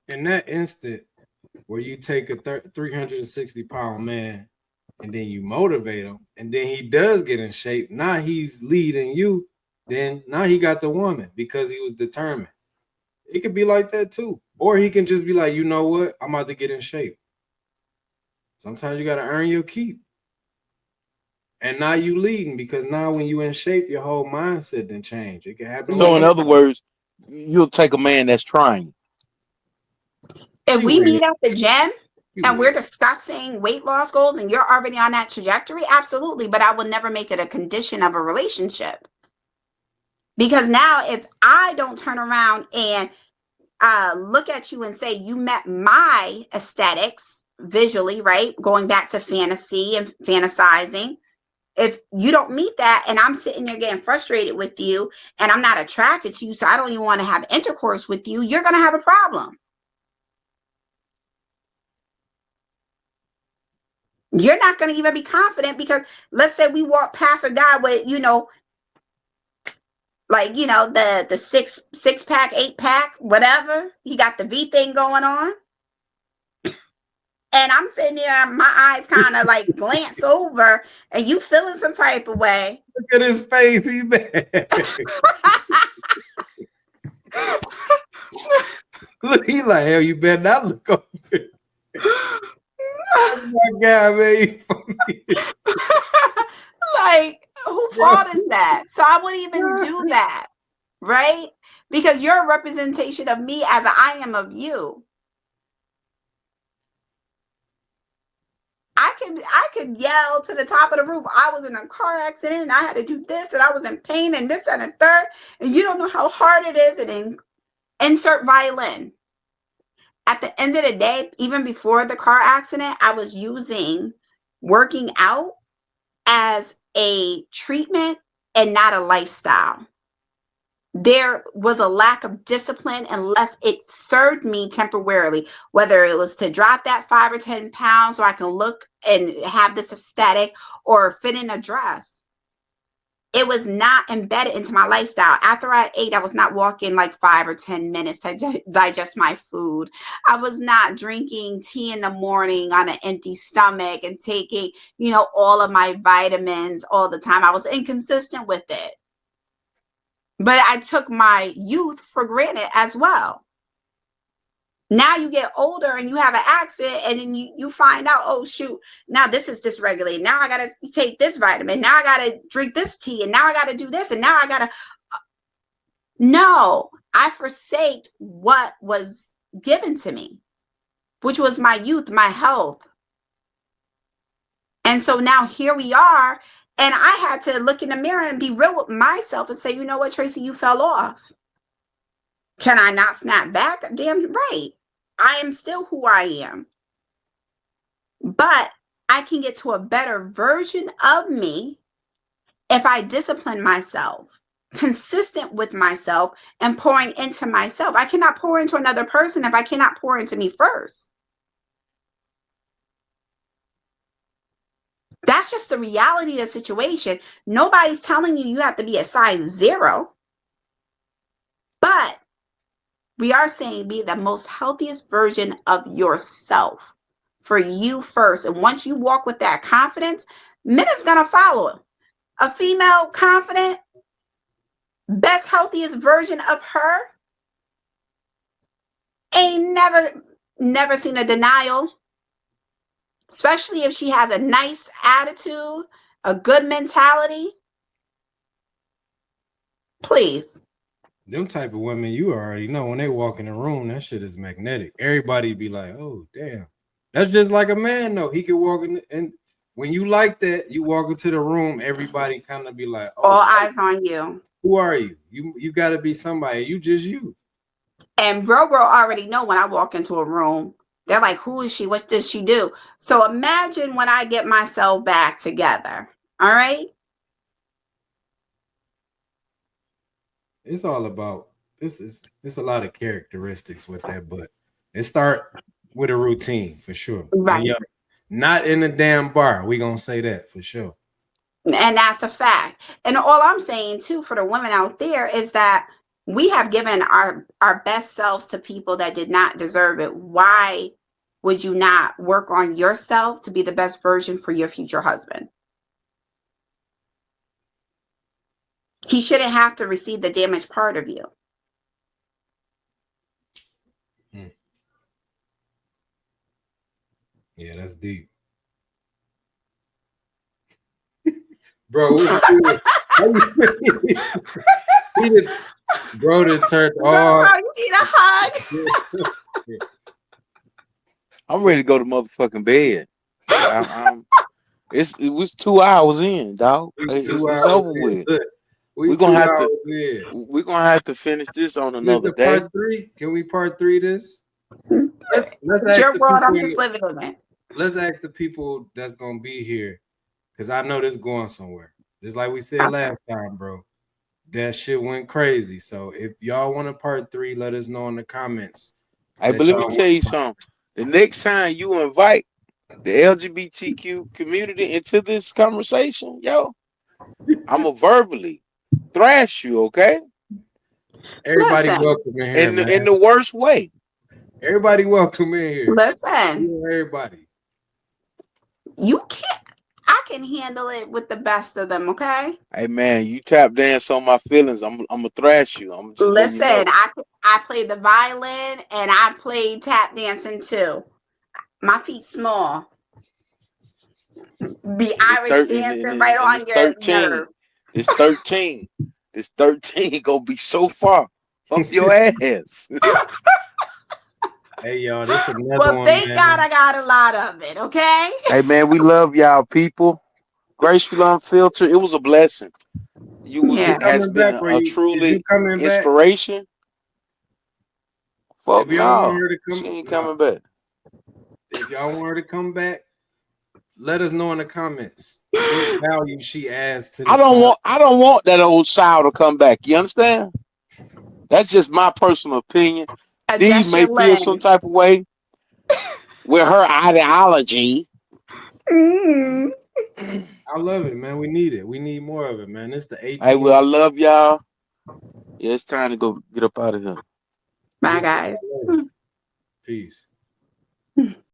In that instant where you take a 360-pound man and then you motivate him, and then he does get in shape, now he's leading you, then now he got the woman because he was determined. It could be like that too. Or he can just be like, you know what? I'm about to get in shape. Sometimes you got to earn your keep. And now you leading because now when you in shape, your whole mindset then change. It can happen So like in Yeah. other words, you'll take a man that's trying. If you we will. meet at the gym You and we're will. discussing weight loss goals and you're already on that trajectory, absolutely. But I will never make it a condition of a relationship. Because now if I don't turn around and look at you and say you met my aesthetics visually, right? Going back to fantasy and fantasizing. If you don't meet that and I'm sitting there getting frustrated with you and I'm not attracted to you, so I don't even want to have intercourse with you, you're going to have a problem. You're not going to even be confident because let's say we walk past a guy with, the six pack, 8-pack, whatever. He got the V thing going on. And I'm sitting there, my eyes kind of like glance over and you feeling some type of way. Look at his face. He's bad. Look, he like, hell, you better not look over. That's my guy, man. Like, who fault is that? So I wouldn't even do that, right? Because you're a representation of me as I am of you. I could yell to the top of the roof. I was in a car accident and I had to do this and I was in pain and this and a third. And you don't know how hard it is. And insert violin. At the end of the day, even before the car accident, I was using working out as a treatment and not a lifestyle. There was a lack of discipline unless it served me temporarily, whether it was to drop that 5 or 10 pounds so I can look and have this aesthetic or fit in a dress. It was not embedded into my lifestyle. After I ate, I was not walking like 5 or 10 minutes to digest my food. I was not drinking tea in the morning on an empty stomach and taking, all of my vitamins all the time. I was inconsistent with it. But I took my youth for granted as well. Now you get older and you have an accident and then you find out, oh, shoot, now this is dysregulated. Now I got to take this vitamin. Now I got to drink this tea. And now I got to do this. And now I got to. No, I forsake what was given to me, which was my youth, my health. And so now here we are. And I had to look in the mirror and be real with myself and say, you know what, Tracy, you fell off. Can I not snap back? Damn right. I am still who I am. But I can get to a better version of me if I discipline myself, consistent with myself, and pouring into myself. I cannot pour into another person if I cannot pour into me first. That's just the reality of the situation. Nobody's telling you have to be a size 0. But we are saying be the most healthiest version of yourself for you first. And once you walk with that confidence, men is going to follow. A female confident, best, healthiest version of her ain't never seen a denial. Especially if she has a nice attitude, a good mentality. Please. Them type of women, you already know when they walk in the room, that shit is magnetic. Everybody be like, oh, damn. That's just like a man, though. He could walk in, and when you like that, you walk into the room, everybody kind of be like, oh, all eyes on you. Who are you? You got to be somebody. You just you. And bro already know when I walk into a room, they're like, who is she? What does she do? So imagine when I get myself back together. All right. It's all about it's a lot of characteristics with that, but it start with a routine for sure. Right. Not in a damn bar. We gonna say that for sure. And that's a fact. And all I'm saying too for the women out there is that we have given our best selves to people that did not deserve it. Why would you not work on yourself to be the best version for your future husband? He shouldn't have to receive the damaged part of you. Yeah, that's deep. Bro, bro, that turned off. Bro, you need a hug. I'm ready to go to motherfucking bed. It was 2 hours in, dog. It's over with. We're gonna have to finish this on another day. Part 3? Can we part 3 this? Let's ask your world. I'm just living in it. Let's ask the people that's gonna be here, because I know this going somewhere. Just like we said last time, bro. That shit went crazy. So if y'all want a part 3, let us know in the comments. Hey, but let me tell you something. The next time you invite the LGBTQ community into this conversation, yo, I'ma verbally thrash you, okay? Everybody welcome in here, in the worst way. Everybody welcome in here. Listen, everybody. You can't. I can handle it with the best of them, okay? Hey man, you tap dance on my feelings. I'm gonna thrash you. I'm just listen. I play the violin and I play tap dancing too. My feet small. Be Irish dancing right on your nerve. This 13 gonna be so far up your ass. Hey y'all, this another one. Well, thank God I got a lot of it. Okay. Hey man, we love y'all people. Graceful Unfiltered. It was a blessing. Has been a truly inspiration. Fuck no, she ain't coming back. If y'all want her to come back, let us know in the comments what value she adds to I this don't podcast. want I don't want that old sow to come back. You understand? That's just my personal opinion. Dee Adjust may your feel some lens. type of way with her ideology. Mm. I love it, man. We need it. We need more of it, man. It's the Hey, 18. well, I love y'all. Yeah, it's time to go get up out of here. Bye, We'll see guys. you later. Peace.